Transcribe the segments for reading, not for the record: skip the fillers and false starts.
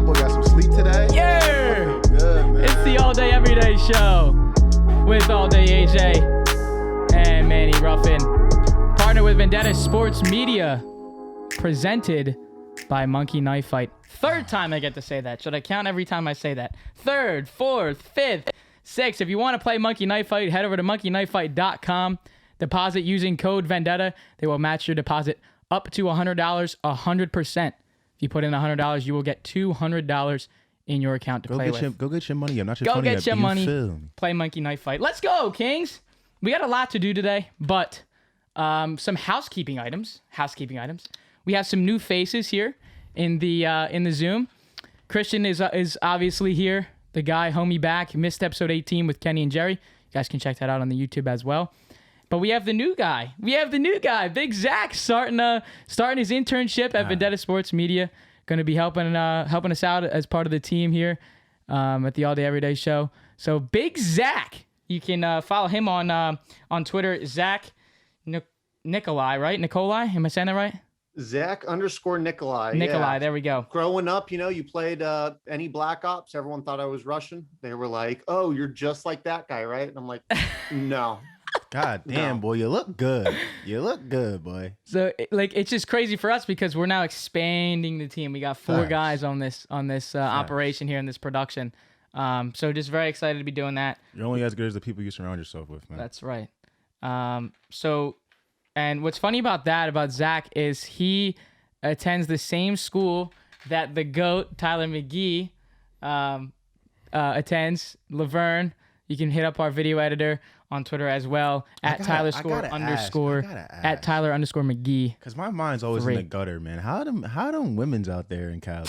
boy got some sleep today. Yeah. Good, man. It's the All Day Everyday Show with All Day AJ and Manny Ruffin. Partner with Vendetta Sports Media. Presented by Monkey Knife Fight. Third time I get to say that. Should I count every time I say that? Third, fourth, fifth, sixth. If you want to play Monkey Knife Fight, head over to monkeyknifefight.com. Deposit using code Vendetta. They will match your deposit up to $100, 100%. If you put in $100, you will get $200 in your account to play with. Go get your money. I'm not your Go funny. get your money. Play Monkey Knife Fight. Let's go, Kings. We got a lot to do today, but some housekeeping items. We have some new faces here in the Zoom. Christian is obviously here. The guy, homie back. Missed episode 18 with Kenny and Jerry. You guys can check that out on the YouTube as well. But we have the new guy. Big Zach, starting his internship at Vendetta Sports Media. Going to be helping us out as part of the team here at the All Day Everyday Show. So Big Zach, you can follow him on Twitter. Zach Niccoli, right? Niccoli? Am I saying that right? Zach_Niccoli. Niccoli, there we go. Growing up, you played any Black Ops. Everyone thought I was Russian. They were like, "Oh, you're just like that guy, right?" And I'm like, "No." God damn, boy, you look good. Boy. So it's just crazy for us because we're now expanding the team. We got 4 guys on this operation here in this production. So just very excited to be doing that. You're only as good as the people you surround yourself with, man. That's right. And what's funny about Zach is he attends the same school that the GOAT, Tyler McGee, attends, Laverne. You can hit up our video editor on Twitter as well, at Tyler_McGee. Because my mind's always in the gutter, man. How them women's out there in Cali?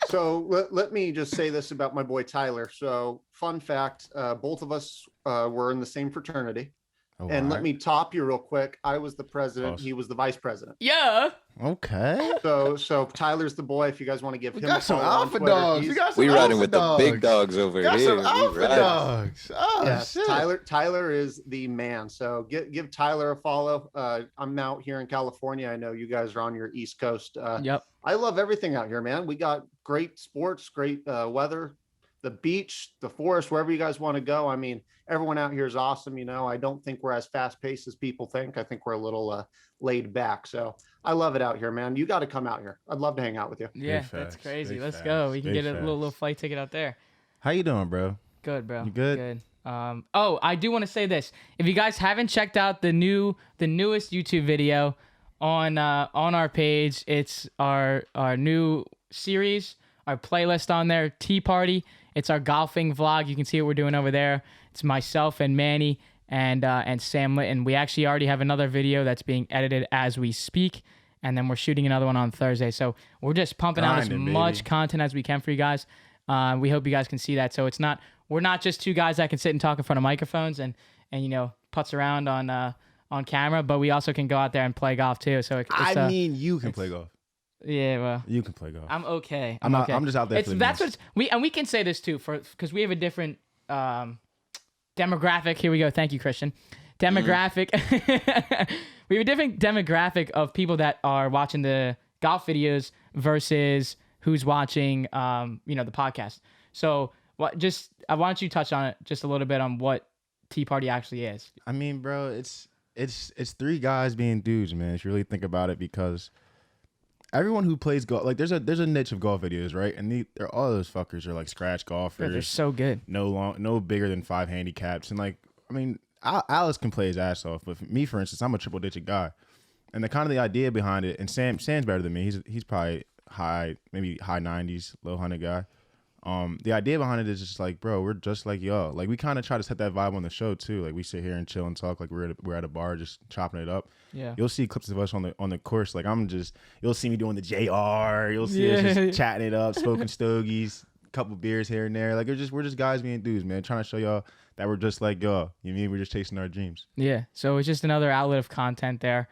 So let me just say this about my boy Tyler. So fun fact, both of us were in the same fraternity. Oh, and let me top you real quick. I was the president. He was the vice president. Yeah. Okay. So Tyler's the boy. If you guys want to give him a some follow alpha on dogs. We riding with the big dogs over here. Got some alpha dogs. Oh, yes, shit. Tyler is the man. So give Tyler a follow. I'm out here in California. I know you guys are on your East Coast. Yep. I love everything out here, man. We got great sports, great weather, the beach, the forest, wherever you guys want to go. I mean, everyone out here is awesome. I don't think we're as fast paced as people think. I think we're a little laid back. So I love it out here, man. You got to come out here. I'd love to hang out with you. Yeah, that's crazy. Let's go. We can get a little flight ticket out there. How you doing, bro? Good, bro. You good? Good. I do want to say this. If you guys haven't checked out the newest YouTube video on our page, it's our new series, our playlist on there, Tea Party. It's our golfing vlog. You can see what we're doing over there. It's myself and Manny and Sam Litton. We actually already have another video that's being edited as we speak, and then we're shooting another one on Thursday. So we're just pumping out as much content as we can for you guys. We hope you guys can see that. So we're not just 2 guys that can sit and talk in front of microphones and putz around on camera, but we also can go out there and play golf too. So you can play golf. Yeah, well, you can play golf. I'm okay. I'm okay. I'm just out there. And we can say this too because we have a different demographic. Here we go. Thank you, Christian. Demographic. We have a different demographic of people that are watching the golf videos versus who's watching the podcast. So I want you to touch on it just a little bit on what Tea Party actually is. I mean, bro, it's 3 guys being dudes, man. If you really think about it, because everyone who plays golf, like there's a niche of golf videos, right? And they're all those fuckers are like scratch golfers. They're so good. No bigger than 5 handicaps, and Alex can play his ass off, but for me, for instance, I'm a triple digit guy, and the idea behind it, and Sam's better than me. He's probably maybe high 90s, low 100 guy. The idea behind it is just like, bro, we're just like y'all. Like we kind of try to set that vibe on the show too. Like we sit here and chill and talk like we're at a bar just chopping it up. Yeah. You'll see clips of us on the course. Like you'll see me doing the JR. You'll see us just chatting it up, smoking stogies, a couple beers here and there. Like we're just guys being dudes, man, trying to show y'all that we're just like y'all. You mean we're just chasing our dreams. Yeah. So it's just another outlet of content there.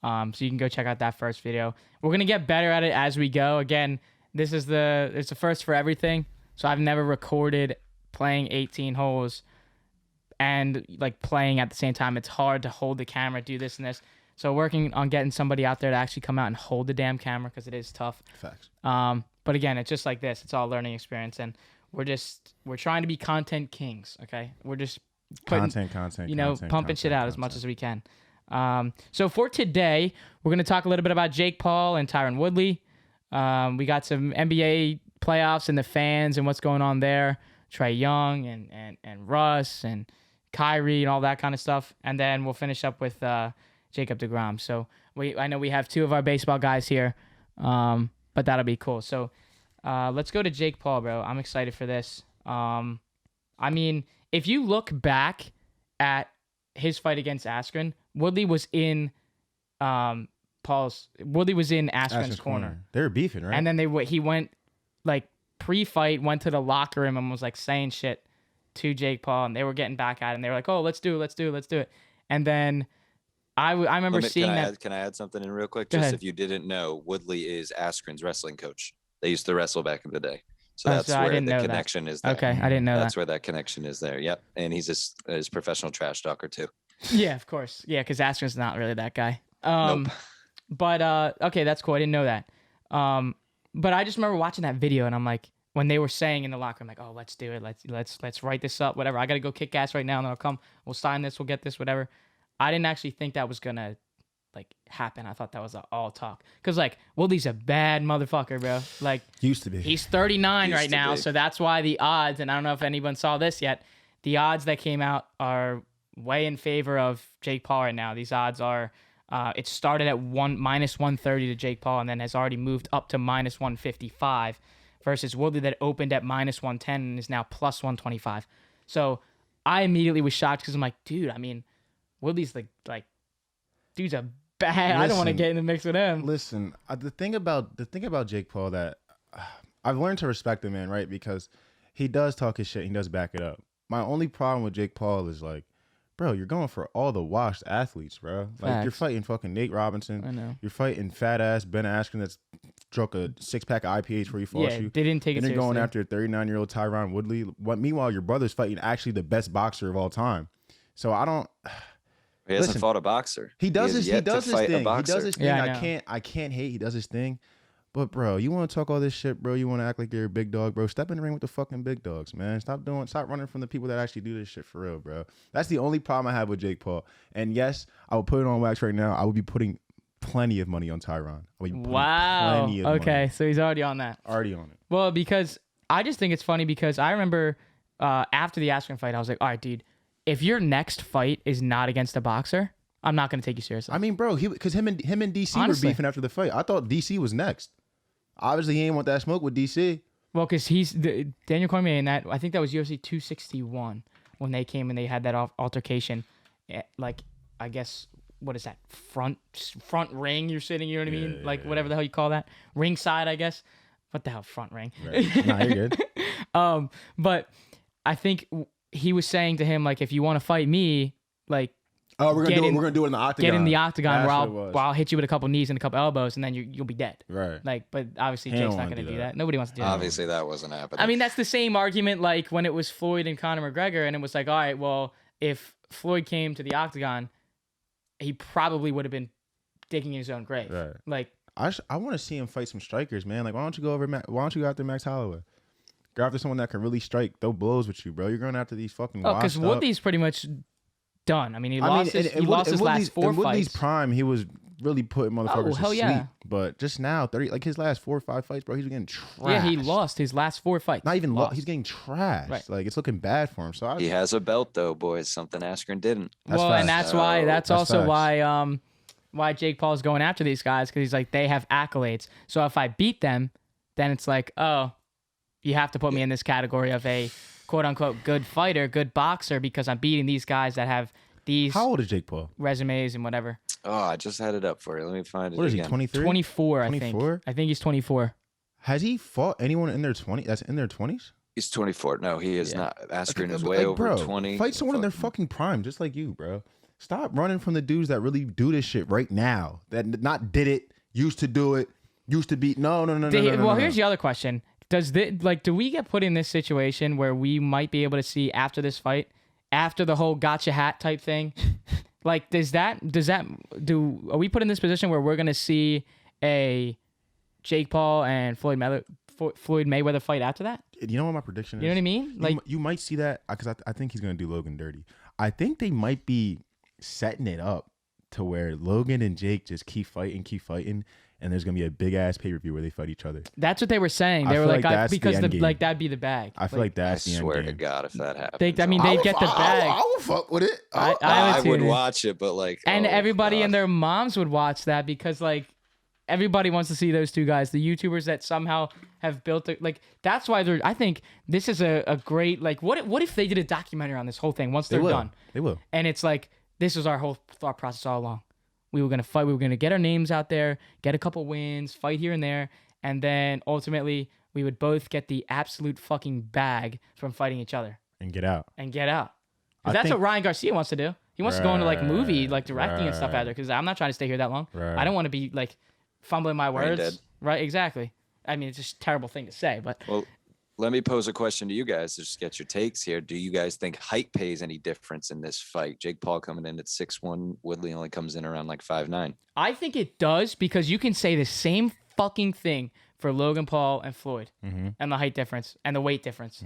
So you can go check out that first video. We're gonna get better at it as we go. Again, it's the first for everything. So I've never recorded playing 18 holes and like playing at the same time. It's hard to hold the camera, do this and this. So working on getting somebody out there to actually come out and hold the damn camera because it is tough. Facts. But again, it's just like this. It's all learning experience, and we're trying to be content kings. Okay, we're just putting pumping shit out as much as we can. So for today, we're gonna talk a little bit about Jake Paul and Tyrone Woodley. We got some NBA playoffs and the fans and what's going on there. Trae Young and Russ and Kyrie and all that kind of stuff. And then we'll finish up with Jacob deGrom. So I know we have 2 of our baseball guys here, but that'll be cool. So let's go to Jake Paul, bro. I'm excited for this. I mean, if you look back at his fight against Askren, Woodley was in Askren's corner. They were beefing, right? And then he went like pre-fight, went to the locker room and was like saying shit to Jake Paul, and they were getting back at him. They were like, "Oh, let's do it." And then I remember seeing that. Can I add something in real quick? Go Just ahead. if you didn't know, Woodley is Askren's wrestling coach. They used to wrestle back in the day. So that's I where didn't the know that. connection is there. Okay, I didn't know That's that. where that connection is there. Yep. And he's his professional trash talker too. Yeah, of course. Yeah, because Askren's not really that guy. Nope. But okay, that's cool. I didn't know that. But I just remember watching that video, and I'm like, when they were saying in the locker room, like, "Oh, let's do it. Let's write this up. Whatever. I gotta go kick ass right now, and then I'll come. We'll sign this. We'll get this. Whatever." I didn't actually think that was gonna like happen. I thought that was all talk. Cause like Woodley's a bad motherfucker, bro. Like Used to be. he's 39 Used right to now, be. so that's why the odds. And I don't know if anyone saw this yet. The odds that came out are way in favor of Jake Paul right now. These odds are. It started at minus 130 to Jake Paul, and then has already moved up to minus 155, versus Woodley that opened at minus 110 and is now plus 125. So I immediately was shocked because I'm like, dude, I mean, Woodley's like, dude's a bad. I don't want to Listen, get in the mix with him. Listen, the thing about Jake Paul that I've learned to respect him, man, right? Because he does talk his shit, he does back it up. My only problem with Jake Paul is like, bro, you're going for all the washed athletes, bro. Like you're Facts. fighting fucking Nate Robinson. I know. You're fighting fat ass Ben Askren that's drunk a 6-pack of IPAs before he fought Yeah, you. they didn't take it And you're going seriously. after 39-year-old Tyrone Woodley. Meanwhile, your brother's fighting actually the best boxer of all time. So I don't. He hasn't Listen, fought a boxer. He does has his yet to thing. fight a He boxer. does his thing. Yeah, I know. I can't hate. He does his thing. But bro, you want to talk all this shit, bro? You want to act like you're a big dog, bro? Step in the ring with the fucking big dogs, man. Stop running from the people that actually do this shit for real, bro. That's the only problem I have with Jake Paul. And yes, I will put it on wax right now. I would be putting plenty of money on Tyrone. I would be putting Wow. plenty of Okay, money. so he's already on that. Already on it. Well, because I just think it's funny because I remember after the Askren fight, I was like, all right, dude, if your next fight is not against a boxer, I'm not going to take you seriously. I mean, bro, because him and DC Honestly. were beefing after the fight. I thought DC was next. Obviously, he ain't want that smoke with DC. Well, because Daniel Cormier in that, I think that was UFC 261 when they came and they had that altercation. Like, I guess, what is that? Front ring you're sitting, you know what I mean? Like, whatever the hell you call that. Ringside, I guess. What the hell, front ring? Right. Nah, you're good. But I think he was saying to him, like, if you want to fight me, like, Oh, we're Get gonna in- do it in the octagon. get in the octagon That's where what it was. I'll hit you with a couple knees and a couple elbows, and then you'll be dead. Right. Like, but obviously He Jake's don't not wanna going to do do that. that. Nobody wants to do that. Obviously, that wasn't happening. I mean, that's the same argument like when it was Floyd and Conor McGregor, and it was like, all right, well, if Floyd came to the octagon, he probably would have been digging in his own grave. Right. Like, I want to see him fight some strikers, man. Like, why don't you go after Max Holloway? Go after someone that can really strike, throw blows with you, bro. You're going after these fucking. because washed up- Woodley's pretty much done. I mean, he I lost mean, his, in he lost his last four in Woodley's fights. prime, he was really putting motherfuckers hell to yeah. sleep. But just now, his last 4 or 5 fights, bro, he's getting trashed. Yeah, he lost his last 4 fights. Not even lost. he's getting trashed. Right. Like, it's looking bad for him. So he has a belt though, boys. Something Askren didn't. That's well, and facts. that's why. That's That's also facts. why Jake Paul is going after these guys, because he's like, they have accolades. So if I beat them, then it's like, oh, you have to put me in this category of a quote unquote good fighter, good boxer, because I'm beating these guys that have these How old is Jake Paul? resumes and whatever. Oh, I just had it up for you. Let me find it What is he? again. 23. 24, I think. 24? I think he's 24. Has he fought anyone in their 20s? That's in their 20s? He's 24. No, he is Yeah. not. Askren is Like, way over bro, 20. Fight someone in their fucking prime, just like you, bro. Stop running from the dudes that really do this shit right now. That not did it, used to do it, used to be. No. Well, here's the other question. Do we get put in this situation where we might be able to see after this fight, after the whole gotcha hat type thing? Like, are we put in this position where we're going to see a Jake Paul and Floyd Floyd Mayweather fight after that. You know what my prediction is? You know what I mean? Like you might see that because I think he's gonna do Logan dirty. I think they might be setting it up to where Logan and Jake just keep fighting, and there's gonna be a big ass pay-per-view where they fight each other. that's what they were saying. I They were feel like, like that's the because end game. like that'd be the bag. I feel like I that's the end swear to game. God, if that happens, they get the bag. I would fuck with it. I would tune in. watch it, but like, And oh, everybody God. and their moms would watch that because like everybody wants to see those two guys, the YouTubers that somehow have built it. Like that's why I think this is a great like. What if they did a documentary on this whole thing once they're done? They will. And it's like this was our whole thought process all along. We were gonna fight. We were gonna get our names out there, get a couple wins, fight here and there, and then ultimately we would both get the absolute fucking bag from fighting each other And get out. and get out. 'Cause I that's think- what Ryan Garcia wants to do. He wants to go into like movie, like directing and stuff out Right. there. Because I'm not trying to stay here that long. Right. I don't want to be like fumbling my Brain words. dead. Right? Exactly. I mean, it's just a terrible thing to say, but Well, let me pose a question to you guys to just get your takes here. Do you guys think height pays any difference in this fight? Jake Paul coming in at 6'1", Woodley only comes in around like 5'9". I think it does because you can say the same fucking thing for Logan Paul and Floyd and the height difference and the weight difference.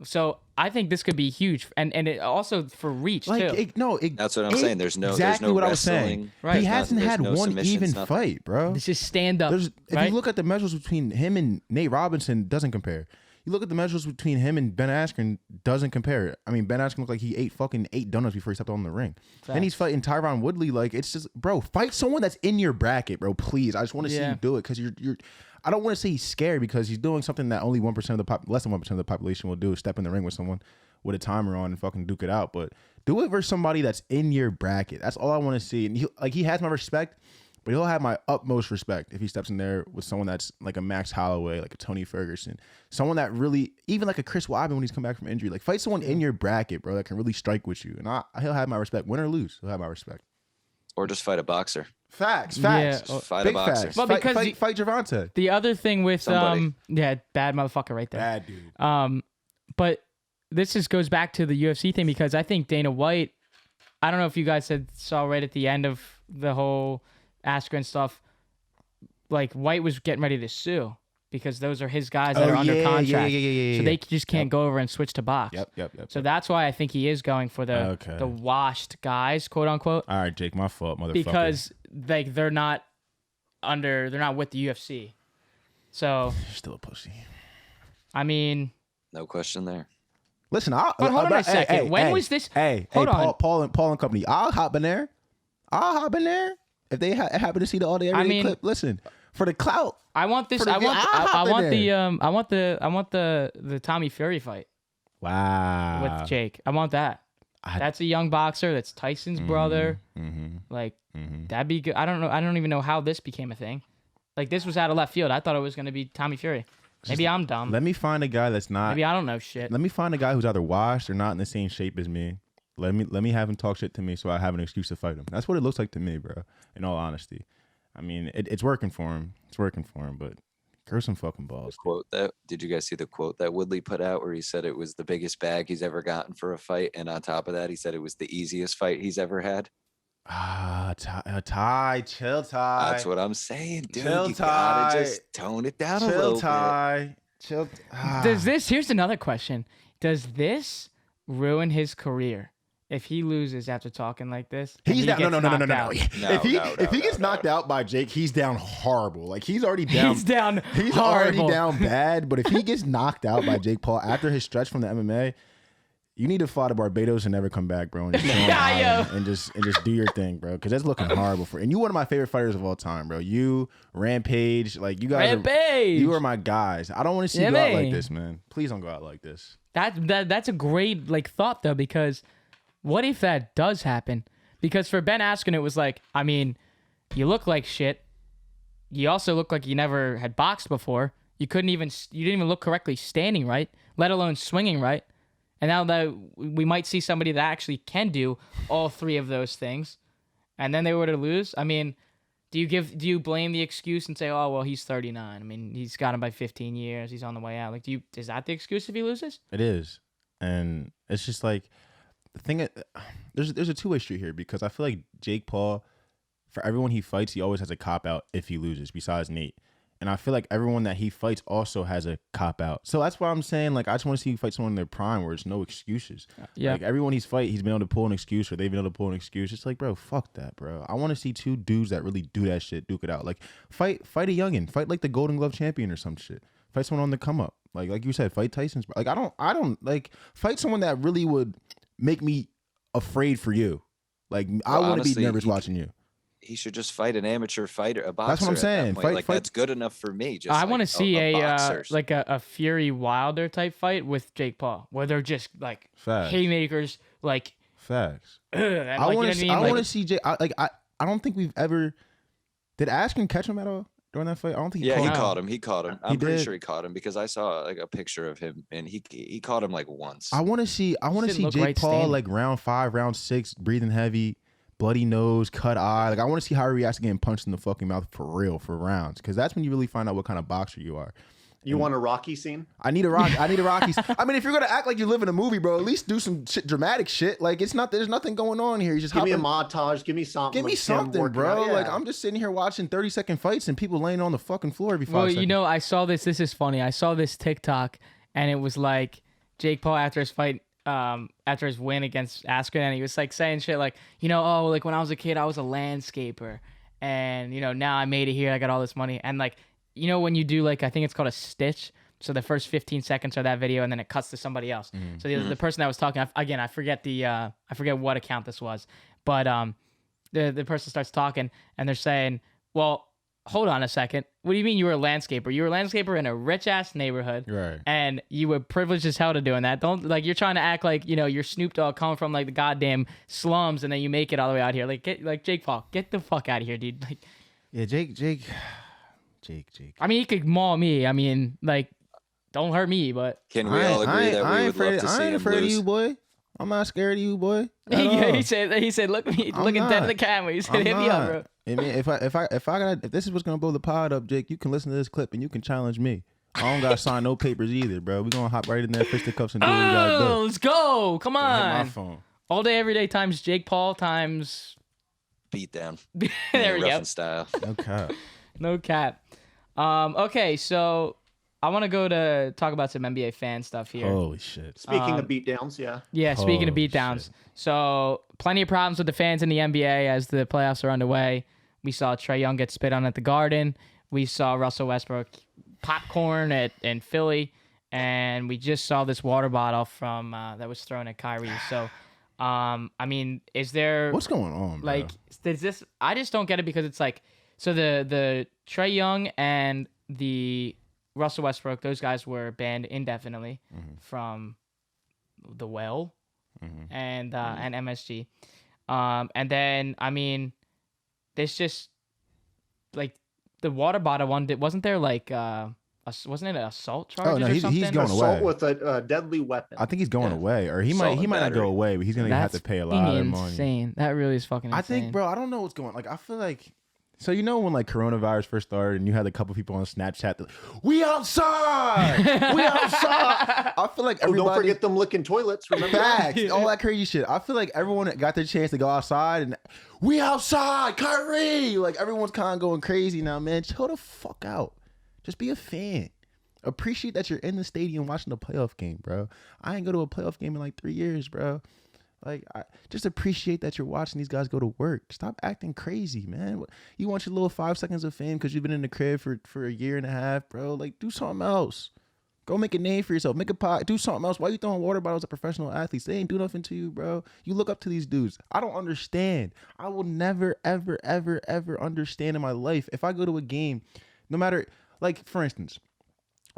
So I think this could be huge, and it also for reach Like too. That's what I'm saying. There's no exactly there's no what I was saying. wrestling. Right. He hasn't There's had no one submissions, even nothing. fight, bro. This is stand up. If right? you look at the measures between him and Nate Robinson, doesn't compare. You look at the measures between him and Ben Askren, doesn't compare. I mean, Ben Askren looked like he ate fucking 8 donuts before he stepped on the ring. Then he's fighting Tyrone Woodley. Like, it's just, bro, fight someone that's in your bracket, bro. Please, I just want to see Yeah. you do it because you're. I don't want to say he's scared because he's doing something that only 1% of the less than 1% of the population will do: is step in the ring with someone with a timer on and fucking duke it out. But do it versus somebody that's in your bracket. That's all I want to see. And he has my respect. But he'll have my utmost respect if he steps in there with someone that's like a Max Holloway, like a Tony Ferguson, someone that really, even like a Chris Weidman when he's come back from injury. Like fight someone in your bracket, bro, that can really strike with you, and he'll have my respect, win or lose. He'll have my respect. Or just fight a boxer. Facts. Yeah. Just fight Big a boxer. facts. Well, because fight Gervonta. The other thing with Somebody. bad motherfucker right there. Bad dude. But this just goes back to the UFC thing because I think Dana White, I don't know if you guys saw right at the end of the whole Askren stuff, like White was getting ready to sue because those are his guys that are under contract. Yeah. So they just can't go over and switch to box. Yep. So that's why I think he is going for the washed guys, quote unquote, All right, Jake, my fault, motherfucker. because like they're not with the UFC. So You're still a pussy. I mean, No question there. Listen, but hold on a second. When was this? Hold on. Paul and company. I'll hop in there. If they happen to see the all day everyday clip, listen, for the clout. I want this. For the I vi- want. I'll I hop in want there. the Tommy Fury fight Wow. with Jake. I want that. That's a young boxer. That's Tyson's brother. Like that'd be good. I don't know. I don't even know how this became a thing. Like this was out of left field. I thought it was gonna be Tommy Fury. Maybe I'm dumb. Let me find a guy that's not. Maybe I don't know shit. Let me find a guy who's either washed or not in the same shape as me. Let me have him talk shit to me so I have an excuse to fight him. That's what it looks like to me, bro. In all honesty, I mean it's working for him. It's working for him, but curse some fucking balls. Did you guys see the quote that Woodley put out where he said it was the biggest bag he's ever gotten for a fight, and on top of that, he said it was the easiest fight he's ever had? Ty, chill, Ty. That's what I'm saying, dude. Chill, You gotta Ty. just tone it down a little bit. Chill. Here's another question. Does this ruin his career if he loses after talking like this? and He's he down. gets No. knocked out? If he gets knocked out by Jake, he's down horrible. Like he's already down. He's down. He's horrible. already down bad. But if he gets knocked out by Jake Paul after his stretch from the MMA, you need to fly to Barbados and never come back, bro. And just, chill on the island and just do your thing, bro. Because that's looking horrible for. And you one of my favorite fighters of all time, bro. You, Rampage, like you guys. You are my guys. I don't want to see you go out like this, man. Please don't go out like this. That's a great like thought though, because what if that does happen? Because for Ben Askren, it was like, I mean, you look like shit. You also look like you never had boxed before. You didn't even look correctly standing right, let alone swinging right. And now that we might see somebody that actually can do all three of those things, and then they were to lose, I mean, do you blame the excuse and say, oh well, he's 39. I mean, he's got him by 15 years. He's on the way out. Like, is that the excuse if he loses? It is, and it's just like the thing. There's a two-way street here because I feel like Jake Paul, for everyone he fights, he always has a cop out if he loses. Besides Nate, And I feel like everyone that he fights also has a cop out. So that's why I'm saying, like, I just want to see you fight someone in their prime where it's no excuses. Yeah. Like, everyone he's been able to pull an excuse, or they've been able to pull an excuse. It's like, bro, fuck that, bro. I want to see two dudes that really do that shit, duke it out. Like, fight a youngin. Fight like the Golden Glove champion or some shit. Fight someone on the come up. Like you said, fight Tyson's. Like, I don't like fight someone that really would make me afraid for you. Like, I want to be nervous watching you. He should just fight an amateur fighter, a boxer. That's what I'm saying. Fight. That's good enough for me. Just I want to see a boxer. like a Fury Wilder type fight with Jake Paul, where they're just like Facts. haymakers, like Facts. I want to see Jake. I don't think we've ever. Did Askren catch him at all during that fight? I don't think. He caught him. He caught him. I'm pretty did. sure he caught him because I saw like a picture of him and he caught him like once. I want to see look Jake right Paul standing. like round 5, round 6, breathing heavy, bloody nose, cut eye. Like, I want to see how he reacts to getting punched in the fucking mouth for real for rounds, because that's when you really find out what kind of boxer you are. You want a Rocky scene? I need a Rocky. I mean, if you're gonna act like you live in a movie, bro, at least do some shit, dramatic shit. Like, it's not. There's nothing going on here. You just Give me a montage. Give me something. Give me like him something, working bro. out. Yeah. Like, I'm just sitting here watching 30-second fights and people laying on the fucking floor every 5 Well, seconds. you know, I saw this. This is funny. I saw this TikTok, and it was like Jake Paul after his fight, after his win against Askren, and he was like saying shit like, you know, oh, like when I was a kid, I was a landscaper, and you know, now I made it here. I got all this money, and like, you know, when you do like, I think it's called a stitch. So the first 15 seconds of that video, and then it cuts to somebody else. So the person that was talking, I forget I forget what account this was, but the person starts talking, and they're saying, well, hold on a second. What do you mean you were a landscaper? You were a landscaper in a rich ass neighborhood, Right. and you were privileged as hell to doing that. Don't like you're trying to act like, you know, you're Snoop Dogg coming from like the goddamn slums, and then you make it all the way out here. Like Jake Paul, get the fuck out of here, dude. Like, Yeah, Jake. I mean, he could maul me. I mean, like, don't hurt me, but Can we all agree that we would love to see I ain't him afraid of lose? you, boy. I'm not scared of you, boy. At yeah, all. he said, look at me, I'm looking dead not. at the camera. He said, I'm hit me up, bro. not. I mean, if this is what's gonna blow the pod up, Jake, you can listen to this clip and you can challenge me. I don't gotta sign no papers either, bro. We gonna hop right in there, fisticuffs, and do what we gotta do. Let's go. Come Hit my on. phone. All day, every day times Jake Paul times. Beat down. There we go. Rough and style. Okay. No cap. Okay, so I want to go to talk about some NBA fan stuff here. Holy shit. Speaking of beatdowns, yeah. Yeah, speaking of Holy beatdowns. shit. So plenty of problems with the fans in the NBA as the playoffs are underway. We saw Trae Young get spit on at the Garden. We saw Russell Westbrook popcorn in Philly. And we just saw this water bottle from that was thrown at Kyrie. So, I mean, is there... What's going on, bro? Like, is this... I just don't get it because it's like... So the Trae Young and the Russell Westbrook, those guys were banned indefinitely from the Well and MSG. And then, I mean, there's just, like, the water bottle one, wasn't there, like, wasn't it an assault charge no, or he's something? going Assault away. with a deadly weapon. I think he's going Yeah. away, or he Assault and might not go battery. away, but he's gonna have to pay a lot of money. Insane. That really is fucking insane. I think, bro, I don't know what's going on. Like, I feel like, so you know when like coronavirus first started and you had a couple people on Snapchat that, we outside, we outside. I feel like Oh, everybody. don't forget them licking toilets. Remember that? Facts, all that crazy shit. I feel like everyone got their chance to go outside and we outside, Kyrie. Like, everyone's kind of going crazy now, man. Chill the fuck out. Just be a fan. Appreciate that you're in the stadium watching the playoff game, bro. I ain't go to a playoff game in like 3 years, bro. Like, just appreciate that you're watching these guys go to work. Stop acting crazy, man. You want your little 5 seconds of fame because you've been in the crib for a year and a half, bro. Like, do something else. Go make a name for yourself. Make a pot. Do something else. Why you throwing water bottles at professional athletes? They ain't do nothing to you, bro. You look up to these dudes. I don't understand. I will never, ever, ever, ever understand in my life if I go to a game, no matter, like, for instance,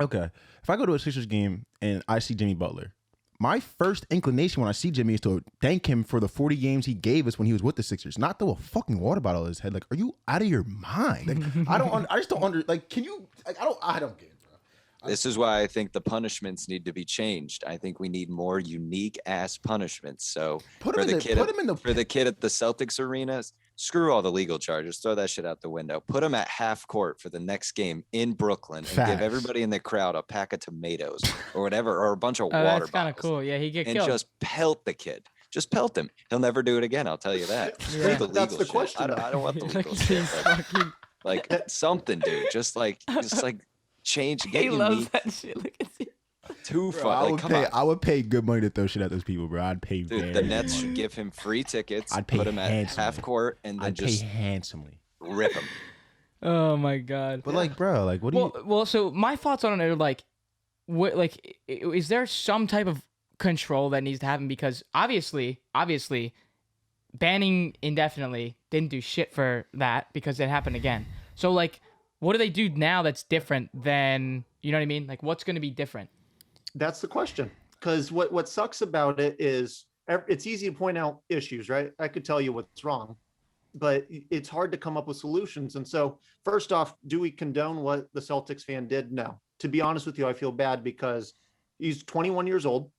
okay, if I go to a Sixers game and I see Jimmy Butler, my first inclination when I see Jimmy is to thank him for the 40 games he gave us when he was with the Sixers, not throw a fucking water bottle at his head. Like, are you out of your mind? Like, I just don't like, can you, like, I don't get it, bro. This is why I think the punishments need to be changed. I think we need more unique ass punishments. So Put for him the in kid put him in the for the kid at the Celtics arena, screw all the legal charges. Throw that shit out the window. Put him at half court for the next game in Brooklyn and Facts. give everybody in the crowd a pack of tomatoes or whatever, or a bunch of Oh, water that's kind of bottles. cool. Yeah, he get And killed. just pelt the kid. Just pelt him. He'll never do it again. I'll tell you that. Screw the That's legal the shit. question, I don't want the legal Like, shit. he's fucking- Like something, dude. Just like change. Get He you loves meat. that shit. Look at you. Too Bro, fun. Like, come on. I would pay good money to throw shit at those people, bro. I'd pay Dude, very the Nets good should money. give him free tickets. I'd pay put him at handsomely. half court and then I'd just pay handsomely. rip him. Oh my god. But like, bro, like, what do you? Well, so my thoughts on it are like, what, like, is there some type of control that needs to happen? Because obviously, banning indefinitely didn't do shit for that because it happened again. So like, what do they do now that's different than, you know what I mean? Like, what's going to be different? That's the question. Because what sucks about it is it's easy to point out issues, right? I could tell you what's wrong, but it's hard to come up with solutions. And so first off, do we condone what the Celtics fan did? No. To be honest with you, I feel bad because he's 21 years old,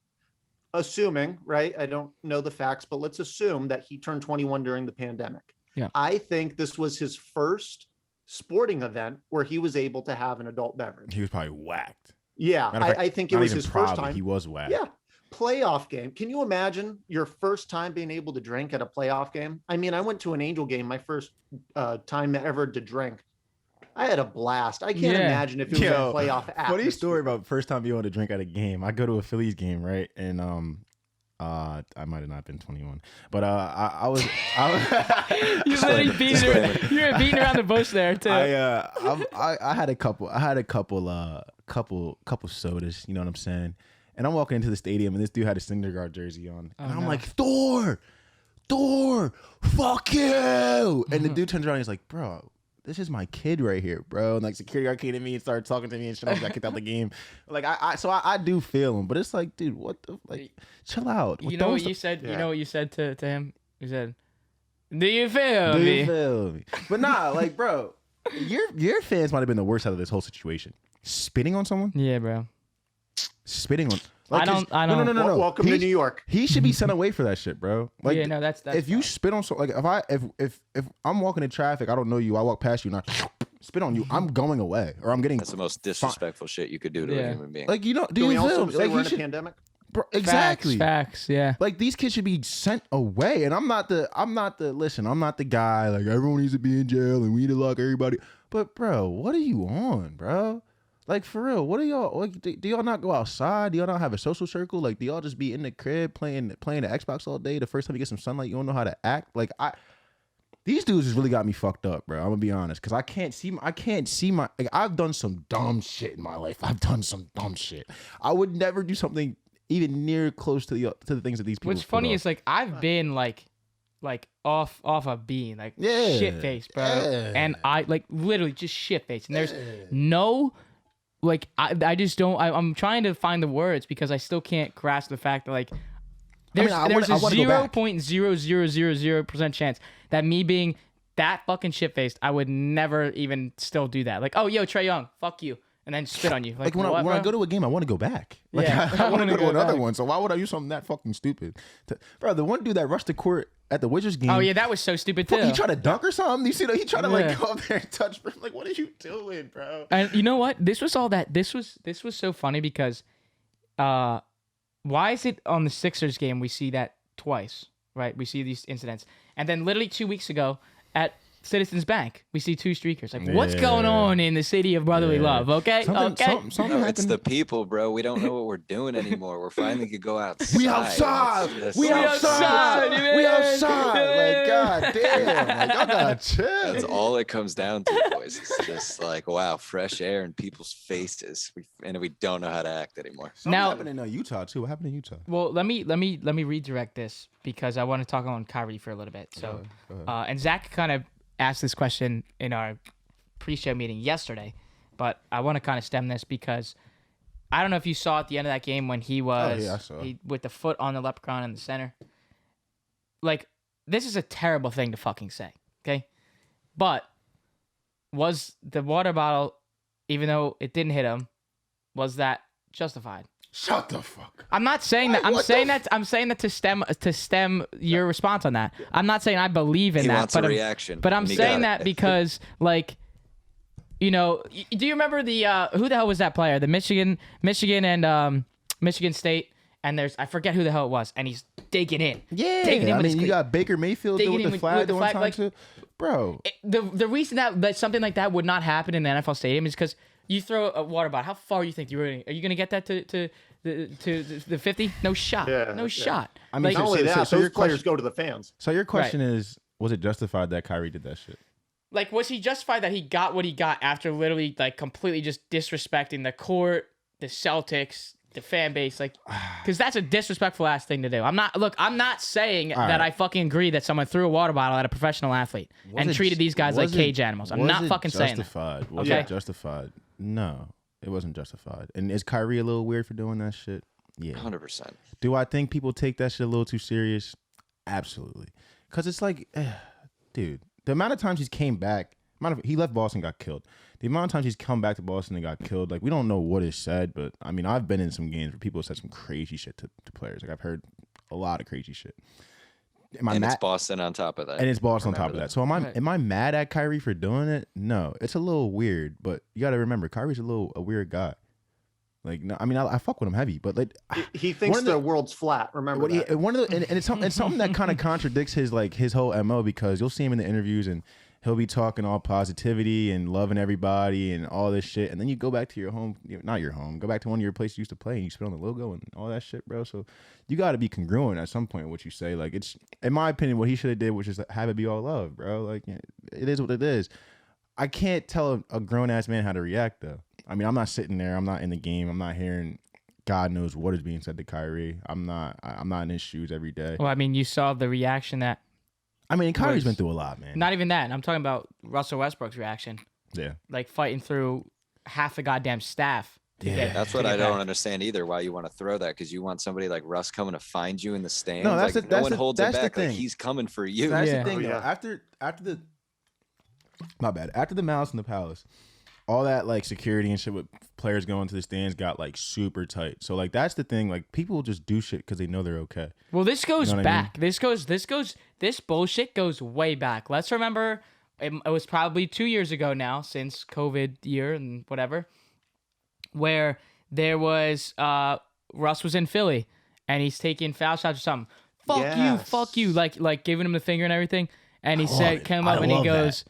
assuming, right? I don't know the facts, but let's assume that he turned 21 during the pandemic. Yeah. I think this was his first sporting event where he was able to have an adult beverage. He was probably whacked. Yeah, Matter of fact, I think it not was even his first probably, time. He was whacked. Yeah. Playoff game. Can you imagine your first time being able to drink at a playoff game? I mean, I went to an Angel game, my first time ever to drink. I had a blast. I can't imagine if it was a playoff atmosphere. Funny story about first time being able to drink at a game. I go to a Phillies game, right? And I might have not been 21, but I was You literally you're beating around the bush there too. I had a couple sodas, you know what I'm saying? And I'm walking into the stadium and this dude had a Syndergaard jersey on. And I'm like, Thor, fuck you. And the dude turns around and he's like, bro, this is my kid right here, bro. And like security guard came to me and started talking to me and shit. I got kicked out the game. Like I do feel him, but it's like, dude, what the, like, chill out. You know what you said? Yeah. You know what you said to him? You said, do you feel Do me? you feel me? But nah, like, bro, your fans might have been the worst out of this whole situation. Spitting on someone? Yeah, bro. Spitting on. I don't. No. Welcome to New York. He should be sent away for that shit, bro. Like, yeah, no, that's if you spit on so, like, if I'm walking in traffic, I don't know you, I walk past you and I spit on you, I'm going away, or I'm getting. That's the most disrespectful shit you could do to a human being. Like, you know, do Can we you also feel say like we're in should, a pandemic? bro, exactly. Facts. Yeah. Like, these kids should be sent away, and I'm not the guy like everyone needs to be in jail and we need to lock everybody. But bro, what are you on, bro? Like, for real, what are y'all, like, do y'all not go outside? Do y'all not have a social circle? Like, do y'all just be in the crib playing the Xbox all day? The first time you get some sunlight, you don't know how to act? Like, these dudes has really got me fucked up, bro. I'm gonna be honest, because I can't see my, like, I've done some dumb shit in my life. I would never do something even near close to the things that these people. What's funny is, like, I've been like off a bean, like, shit faced, bro. Yeah. And I, like, literally just shit faced. And there's no, like, I just don't, I'm trying to find the words because I still can't grasp the fact that, like, there's I a wanna go back. 0.0000% chance that me being that fucking shit faced, I would never even still do that. Like, oh, yo, Trae Young, fuck you. And then spit on you. Like, when I go to a game, I want to go back. Like, Yeah, I want to go to another back. one. So why would I use something that fucking stupid? Bro, the one dude that rushed the court at the Wizards game. Oh, yeah, that was so stupid, too. He tried to dunk or something. You see that? He tried to, Yeah. like, go up there and touch. Like, what are you doing, bro? And you know what? This was so funny because why is it on the Sixers game we see that twice, right? We see these incidents. And then literally 2 weeks ago at Citizens Bank, we see two streakers. Like, what's going on in the city of brotherly love? Okay, Something No, it's happened. the people, bro. We don't know what we're doing anymore. We're finally could go outside. We outside. It's We just- outside. man. We outside. Like, god damn. Like, y'all gotta chill. That's all it comes down to, boys. It's just like, wow, fresh air in people's faces. And we don't know how to act anymore. Something Now- happened in Utah too. What happened in Utah? Well, let me redirect this because I want to talk on Kyrie for a little bit. So, Go ahead. and Zach kind of asked this question in our pre-show meeting yesterday, but I want to kind of stem this because I don't know if you saw at the end of that game when he was I saw. with the foot on the leprechaun in the center. Like, this is a terrible thing to fucking say, okay? But was the water bottle, even though it didn't hit him, was that justified? Shut the fuck. I'm not saying that. Like, I'm saying that to stem your response on that. I'm not saying I believe in He that. wants but a I'm, reaction. But I'm and he saying got that it. because, like, you know, do you remember the who the hell was that player? The Michigan and Michigan State. And I forget who the hell it was, and he's digging in. Yeah, Digging in I with mean, his you got Baker Mayfield digging with in the flag the one time like, too. bro. The reason that something like that would not happen in the NFL stadium is because you throw a water bottle. How far you think are you gonna get that to the 50? No shot. No shot. I mean, Not only that, those players go to the fans. So your question is, was it justified that Kyrie did that shit? Like, was he justified that he got what he got after literally like completely just disrespecting the court, the Celtics, the fan base? Like, because that's a disrespectful ass thing to do. I'm not saying that I fucking agree that someone threw a water bottle at a professional athlete and treated these guys like cage animals. I'm not fucking saying that. Was it justified? No, it wasn't justified. And is Kyrie a little weird for doing that shit? Yeah, 100%. Do I think people take that shit a little too serious? Absolutely. Because it's like, dude, the amount of times he's came back, he left Boston, got killed. The amount of times he's come back to Boston and got killed, like, we don't know what is said, but I mean, I've been in some games where people have said some crazy shit to players. Like, I've heard a lot of crazy shit. It's Boston on top of that. And it's Boston on top of that. So am I mad at Kyrie for doing it? No. It's a little weird, but you got to remember, Kyrie's a weird guy. Like, no, I mean, I fuck with him heavy, but like, he thinks the world's flat. Remember that. And it's something that kind of contradicts his whole MO, because you'll see him in the interviews and he'll be talking all positivity and loving everybody and all this shit, and then you go back to your home, not your home, go back to one of your places you used to play and you spit on the logo and all that shit, bro. So you got to be congruent at some point with what you say. Like, it's, in my opinion, what he should have did was just have it be all love, bro. Like, it is what it is. I can't tell a grown ass man how to react though. I mean, I'm not sitting there. I'm not in the game. I'm not hearing God knows what is being said to Kyrie. I'm not in his shoes every day. Well, I mean, you saw the reaction that. I mean, Kyrie's been through a lot, man. Not even that. I'm talking about Russell Westbrook's reaction. Yeah. Like fighting through half the goddamn staff. That's what I don't understand either. Why you want to throw that? Because you want somebody like Russ coming to find you in the stands. No, that's like, no one holds it back. Like, he's coming for you. That's the thing. After the, my bad. After the Malice in the Palace, all that like security and shit with players going to the stands got like super tight. So like that's the thing. Like people just do shit because they know they're okay. Well, this goes back. I mean? This bullshit goes way back. Let's remember, it was probably 2 years ago now, since COVID year and whatever, where there was Russ was in Philly and he's taking foul shots or something. Fuck you, like giving him the finger and everything. And he came up and he goes,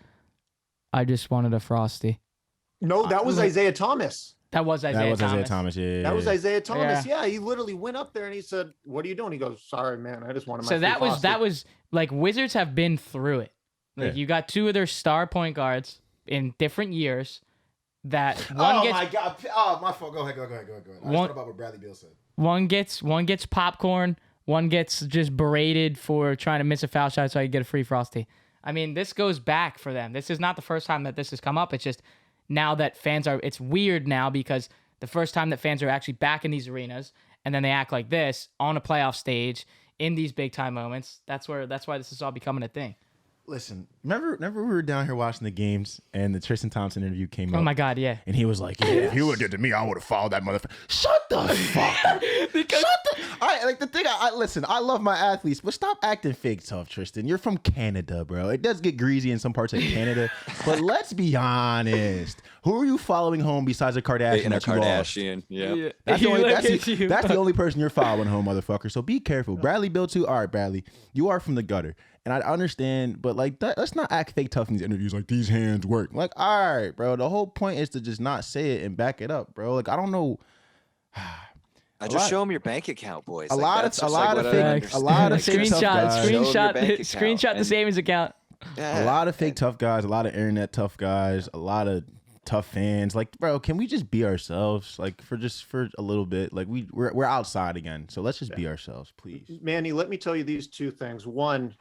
"I just wanted a Frosty." No, that was Isaiah Thomas. That was Isaiah Thomas. Yeah. That was Isaiah Thomas. Yeah, he literally went up there and he said, "What are you doing?" He goes, "Sorry, man, I just wanted my." So that was like Wizards have been through it. Like you got two of their star point guards in different years. That one gets. Oh my god! Oh my fault. Go ahead. I thought about what Bradley Beal said. One gets popcorn. One gets just berated for trying to miss a foul shot so I could get a free Frosty. I mean, this goes back for them. This is not the first time that this has come up. It's just now that fans are, it's weird now because the first time that fans are actually back in these arenas and then they act like this on a playoff stage in these big time moments. That's why this is all becoming a thing. Listen, remember we were down here watching the games and the Tristan Thompson interview came up. Oh my God, yeah. And he was like, if he would have did to me, I would have followed that motherfucker. Shut the fuck up. Listen, I love my athletes, but stop acting fake tough, Tristan. You're from Canada, bro. It does get greasy in some parts of Canada, but let's be honest. Who are you following home besides a Kardashian? Yeah. That's the only person you're following home, motherfucker. So be careful. Bradley Beal too. All right, Bradley, you are from the gutter. And I understand, but like, let's not act fake tough in these interviews. Like, these hands work. Like, all right, bro. The whole point is to just not say it and back it up, bro. Like, I don't know. Show them your bank account, boys. A lot of fake screenshot the savings account. A lot of fake tough guys. A lot of internet tough guys. A lot of tough fans. Like, bro, can we just be ourselves? Like, for a little bit. Like, we're outside again, so let's just be ourselves, please. Manny, let me tell you these two things. One,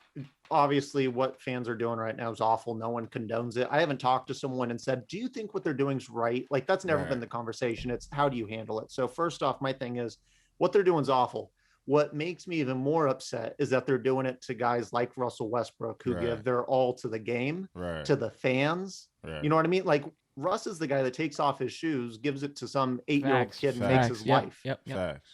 obviously what fans are doing right now is awful. No one condones it. I haven't talked to someone and said, do you think what they're doing is right? Like, that's never been the conversation. It's how do you handle it? So first off, my thing is what they're doing is awful. What makes me even more upset is that they're doing it to guys like Russell Westbrook who give their all to the game, to the fans. You know what I mean? Like, Russ is the guy that takes off his shoes, gives it to some 8-year-old kid and makes his life. Yep.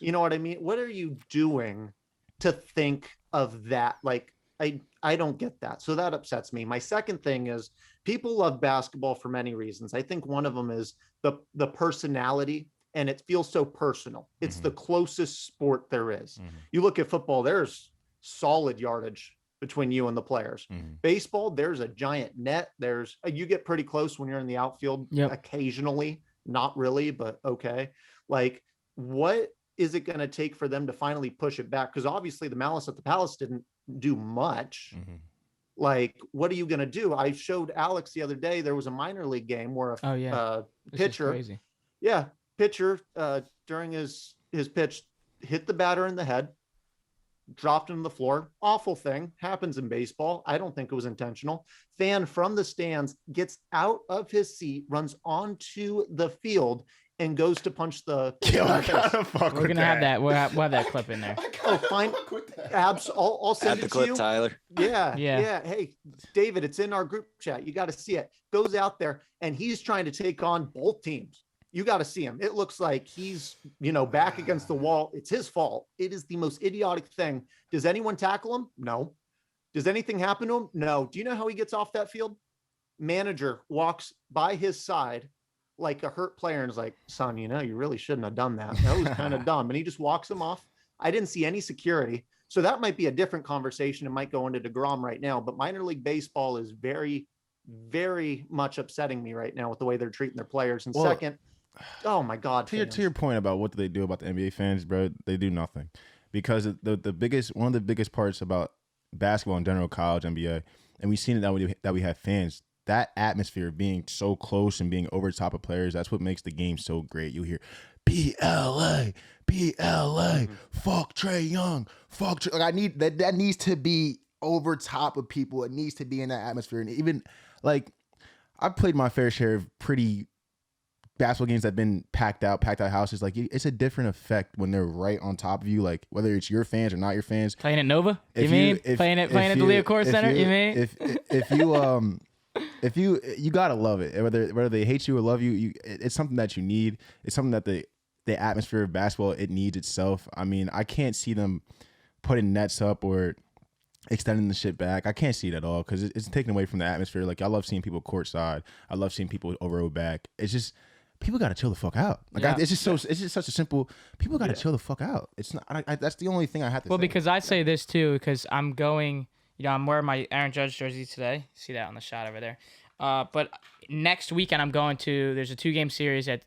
You know what I mean? What are you doing to think of that? Like, I don't get that. So that upsets me. My second thing is people love basketball for many reasons. I think one of them is the personality, and it feels so personal. It's the closest sport there is. You look at football, there's solid yardage between you and the players. Baseball, there's a giant net. There's you get pretty close when you're in the outfield occasionally, not really, but okay. Like, what is it going to take for them to finally push it back? Because obviously the Malice at the Palace didn't do much. Like, what are you going to do? I showed Alex the other day, there was a minor league game where a pitcher, during his pitch, hit the batter in the head, dropped him to the floor. Awful thing, happens in baseball. I don't think it was intentional. Fan from the stands gets out of his seat, runs onto the field, and goes to punch the. We're gonna have that. We'll have that clip in there. Oh, fine. Abs. I'll send it to you. Tyler. Yeah. Hey, David, it's in our group chat. You got to see it. Goes out there and he's trying to take on both teams. You got to see him. It looks like he's, back against the wall. It's his fault. It is the most idiotic thing. Does anyone tackle him? No. Does anything happen to him? No. Do you know how he gets off that field? Manager walks by his side like a hurt player and is like, son, you really shouldn't have done that. That was kind of dumb. And he just walks him off. I didn't see any security. So that might be a different conversation. It might go into deGrom right now, but minor league baseball is very, very much upsetting me right now with the way they're treating their players. And second, oh my God. To your point about what do they do about the NBA fans, bro, they do nothing. Because one of the biggest parts about basketball in general, college, NBA, and we've seen it that we have fans, that atmosphere of being so close and being over the top of players, that's what makes the game so great. You hear PLA, fuck Trae Young, fuck Trae. Like, I need that needs to be over top of people. It needs to be in that atmosphere. And even like I've played my fair share of pretty basketball games that have been packed out houses. Like, it's a different effect when they're right on top of you, like whether it's your fans or not your fans. Playing at Nova? Playing at the Leo Core Center? If you gotta love it, whether they hate you or love you, it's something that you need. It's something that the atmosphere of basketball, it needs itself. I mean, I can't see them putting nets up or extending the shit back. I can't see it at all because it's taken away from the atmosphere. Like, I love seeing people courtside. I love seeing people over or back. It's just people gotta chill the fuck out. Like, it's just such a simple. People gotta chill the fuck out. It's not. That's the only thing I have to. Well, say. because I say this too, because I'm going. I'm wearing my Aaron Judge jersey today. See that on the shot over there. But next weekend, there's a 2-game series at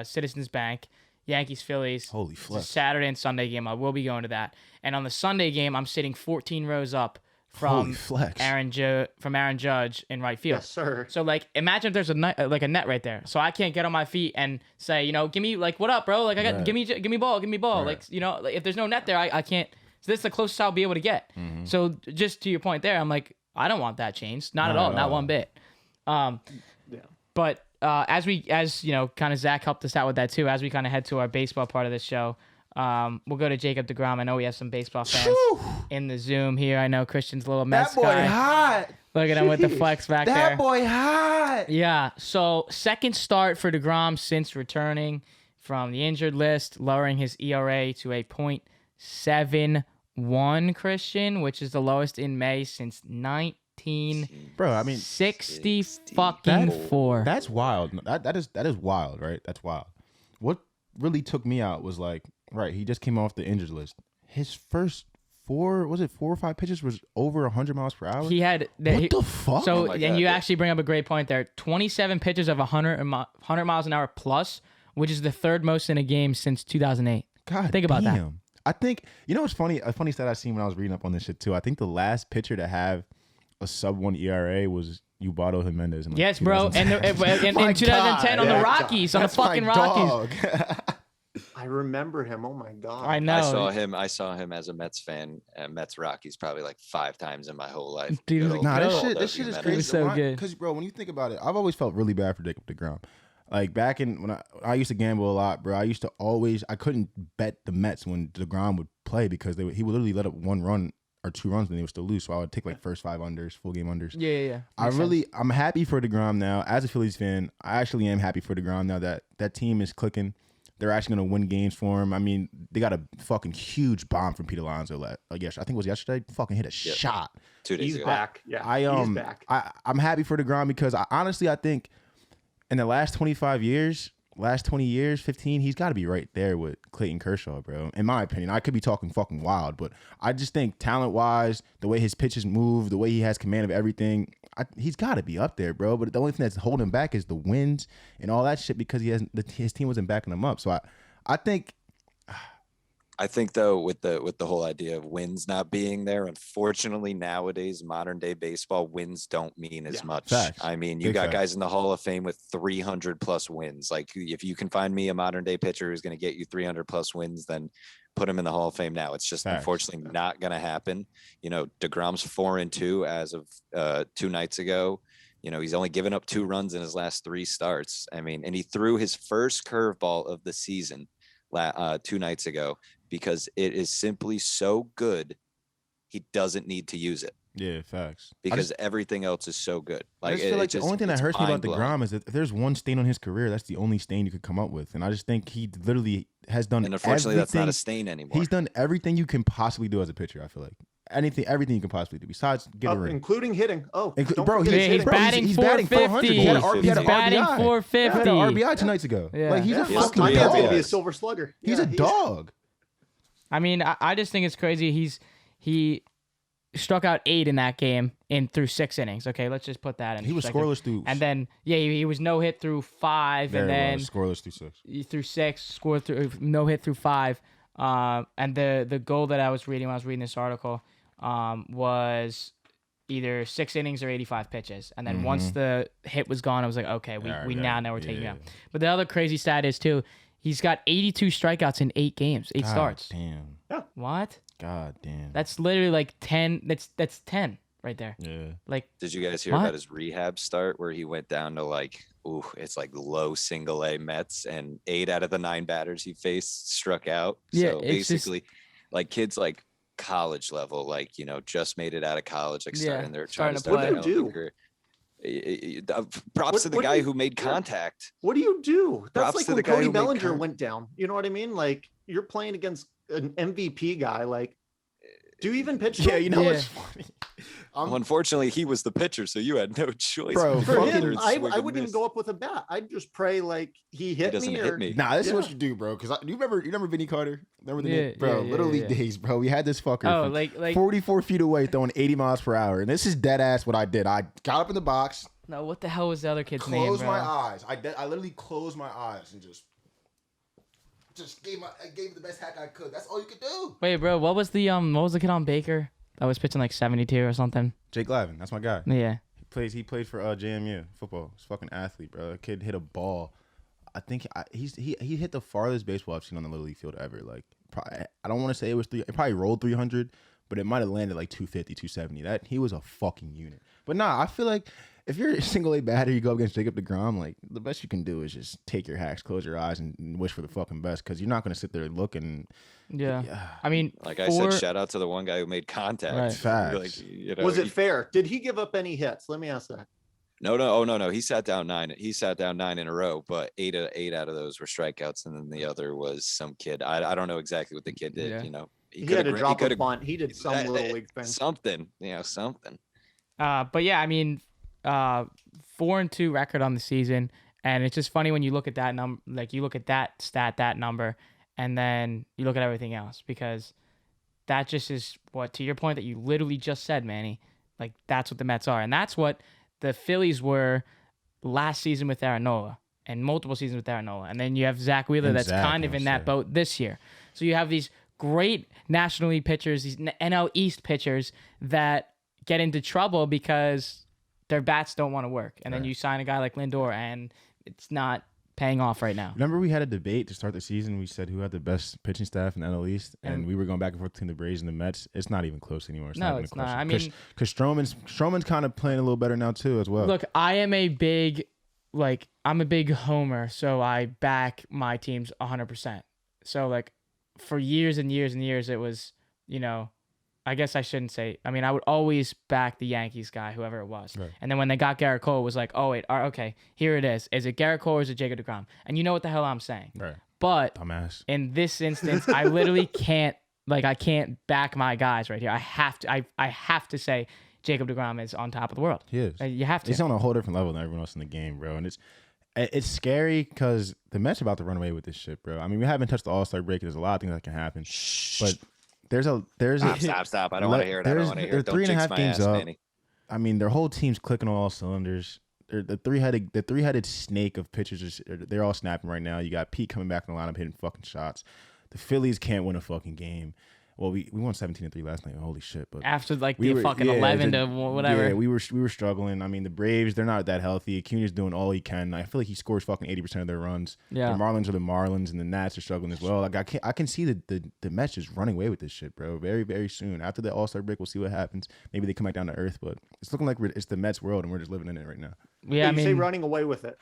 Citizens Bank, Yankees, Phillies. Holy flex. Saturday and Sunday game. I will be going to that. And on the Sunday game, I'm sitting 14 rows up from Aaron Judge in right field. Yes, sir. So, like, imagine if there's a net right there. So I can't get on my feet and say, give me, like, what up, bro? Like, give me ball. Right. Like, if there's no net there, I can't. So this is the closest I'll be able to get. Mm-hmm. So just to your point there, I'm like, I don't want that changed. Not at all. Not one bit. But as kind of Zach helped us out with that too, as we kind of head to our baseball part of this show, we'll go to Jacob deGrom. I know we have some baseball fans in the Zoom here. I know Christian's a little Mets guy. That boy hot. Look at him with the flex back there. That boy hot. Yeah. So second start for deGrom since returning from the injured list, lowering his ERA to a .71, Christian, which is the lowest in May since 1964. That's wild. That is wild, right? That's wild. What really took me out was like, right, he just came off the injured list. His first 4 or 5 pitches was over 100 miles per hour. He had what the fuck? So, and you actually bring up a great point there. 27 pitches of 100 miles an hour plus, which is the third most in a game since 2008. God, think about that. I think, what's funny? A funny stat I seen when I was reading up on this shit too. I think the last pitcher to have a sub-1 ERA was Ubaldo Jimenez. In yes, bro. And in 2010 on the Rockies, on the fucking Rockies. I remember him. Oh my God. I know. I saw him as a Mets fan at Mets Rockies probably like 5 times in my whole life. Dude, this shit is crazy. So good. Because, bro, when you think about it, I've always felt really bad for Jacob deGrom. Like, back in when I used to gamble a lot, bro, I couldn't bet the Mets when deGrom would play because he would literally let up 1 run or 2 runs when they would still lose. So I would take like first 5 unders, full game unders. Yeah. I'm happy for deGrom now. As a Phillies fan, I actually am happy for deGrom now that team is clicking. They're actually going to win games for him. I mean, they got a fucking huge bomb from Pete Alonso. Like, I think it was yesterday. Fucking hit a shot. 2 days He's ago. back. Yeah, he's back. I'm happy for deGrom because I think in the last 25 years, last 20 years, 15, he's got to be right there with Clayton Kershaw, bro. In my opinion, I could be talking fucking wild, but I just think talent-wise, the way his pitches move, the way he has command of everything, he's got to be up there, bro. But the only thing that's holding him back is the wins and all that shit because his team wasn't backing him up. So I think. I think though, with the whole idea of wins not being there, unfortunately nowadays, modern day baseball, wins don't mean as much. Facts. I mean, you Big got facts. guys in the Hall of Fame with 300 plus wins. Like if you can find me a modern day pitcher who's going to get you 300 plus wins, then put him in the Hall of Fame now. It's just Facts. unfortunately not going to happen. You know, deGrom's 4-2 as of 2 nights ago. You know, he's only given up 2 runs in his last 3 starts. I mean, and he threw his first curveball of the season 2 nights ago because it is simply so good. He doesn't need to use it. Yeah, facts. Because everything else is so good. I just feel like the only thing that hurts me about deGrom is that if there's one stain on his career, that's the only stain you could come up with. And I just think he literally has done And unfortunately, that's not a stain anymore. He's done everything you can possibly do as a pitcher, I feel like. Everything you can possibly do besides get a ring. Including hitting. Oh, Bro, he's batting 450. He had He's an batting RBI. 450. He had an RBI 2 nights ago. Yeah. Like he's a He has fucking my three man's gonna dog. be a silver slugger. He's Yeah, a dog. I mean, I just think it's crazy. He struck out 8 in that game through 6 innings. Okay, let's just put that in. He was perspective. scoreless through. And then he was no hit through 5, There and he then was, scoreless through 6. through 6, scored through no hit through 5. And the goal that I was reading when I was reading this article was either 6 innings or 85 pitches. And then once the hit was gone, I was like, okay, we now we're taking him out. But the other crazy stat is too, he's got 82 strikeouts in 8 games, 8 starts. Damn. What? God damn. That's literally like 10. That's 10 right there. Yeah. Like, Did you guys hear What? about his rehab start where he went down to it's like low single A Mets, and 8 out of the 9 batters he faced struck out. Yeah, So it's just- basically, like kids like college level, like, you know, just made it out of college, like starting their trying to play. What do you career. Props to the what do guy you- who made contact. What do you do? That's Props like to when the guy Cody who made Bellinger went down. You know what I mean? Like you're playing against an MVP guy. Like, do you even pitch? to Yeah, him? you know Yeah. what's funny? Well, unfortunately, he was the pitcher, so you had no choice. Bro, but For to fucking- him, either I swing or wouldn't even miss. go up with a bat. I'd just pray like he hit doesn't me. hit or, me. Nah, this is what Yeah. you do, bro. Because you remember Vinny Carter? Remember the Yeah, name? Bro, yeah, Little League yeah. days, bro. We had this fucker oh, from like 44 feet away throwing 80 miles per hour. And this is dead ass what I did. I got up in the box, no, what the hell was the other kid's name, closed bro? my eyes. I literally closed my eyes and just gave the best hack I could. That's all you could do. Wait, bro, what was the kid on Baker that was pitching like 72 or something? Jake Lavin, that's my guy. Yeah. He played for JMU football. He's a fucking athlete, bro. That kid hit a ball. I think he hit the farthest baseball I've seen on the Little League field ever. Like, probably, I don't want to say it probably rolled 300, but it might have landed like 250, 270. He was a fucking unit. But nah, I feel like if you're a single A batter, you go against Jacob deGrom, like the best you can do is just take your hacks, close your eyes, and wish for the fucking best because you're not gonna sit there looking. Yeah. I mean, Like I said, shout out to the one guy who made contact. Right. Facts. Like, you know, Was it fair? Did he give up any hits? Let me ask that. No. Oh, no. He sat down 9. He sat down 9 in a row, but 8 out of those were strikeouts, and then the other was some kid. I don't know exactly what the kid did. Yeah. You know, He had to drop a could've- bunt. He did some little league thing. something. You know, something. but yeah, I mean, 4-2 record on the season, and it's just funny when you look at that number, like you look at that stat, that number, and then you look at everything else because that just is what, to your point that you literally just said, Manny, like that's what the Mets are, and that's what the Phillies were last season with Aaron Nola and multiple seasons with Aaron Nola, and then you have Zach Wheeler And that's Zach, kind of I in would that say. boat this year. So you have these great National League pitchers, these NL East pitchers that get into trouble because their bats don't want to work. And then Right. you sign a guy like Lindor and it's not paying off right now. Remember we had a debate to start the season. We said who had the best pitching staff in the NL East, and we were going back and forth between the Braves and the Mets. It's not even close anymore. No, even a it's not. question. I mean- because Stroman's kind of playing a little better now too as well. Look, I am a big, I'm a big homer, so I back my teams 100%. So like for years and years and years, it was, I guess I shouldn't say. I mean, I would always back the Yankees guy, whoever it was. Right. And then when they got Garrett Cole, it was like, oh wait, okay, here it is. Is it Garrett Cole or is it Jacob deGrom? And you know what the hell I'm saying. right, But dumbass. in this instance, I literally can't. I can't back my guys right here. I have to. I have to say, Jacob deGrom is on top of the world. He is. You have to. He's on a whole different level than everyone else in the game, bro. And It's scary because the Mets are about to run away with this shit, bro. I mean, we haven't touched the All-Star break. There's a lot of things that can happen, but there's Stop. I don't want to hear it. I don't want to hear it. They're Don't jinx 3.5 my games ass, up. Manny. I mean, their whole team's clicking on all cylinders. The three-headed snake of pitchers. They're all snapping right now. You got Pete coming back in the lineup hitting fucking shots. The Phillies can't win a fucking game. Well, we won 17-3 last night. Holy shit! But After like the fucking 11 to whatever. Yeah, we were struggling. I mean, the Braves, they're not that healthy. Acuna's doing all he can. I feel like he scores fucking 80% of their runs. Yeah. The Marlins are the Marlins, and the Nats are struggling as well. Like I can see the Mets just running away with this shit, bro. Very, very soon. After the All-Star break, we'll see what happens. Maybe they come back down to earth, but it's looking like it's the Mets world, and we're just living in it right now. Yeah, I you mean, say running away with it.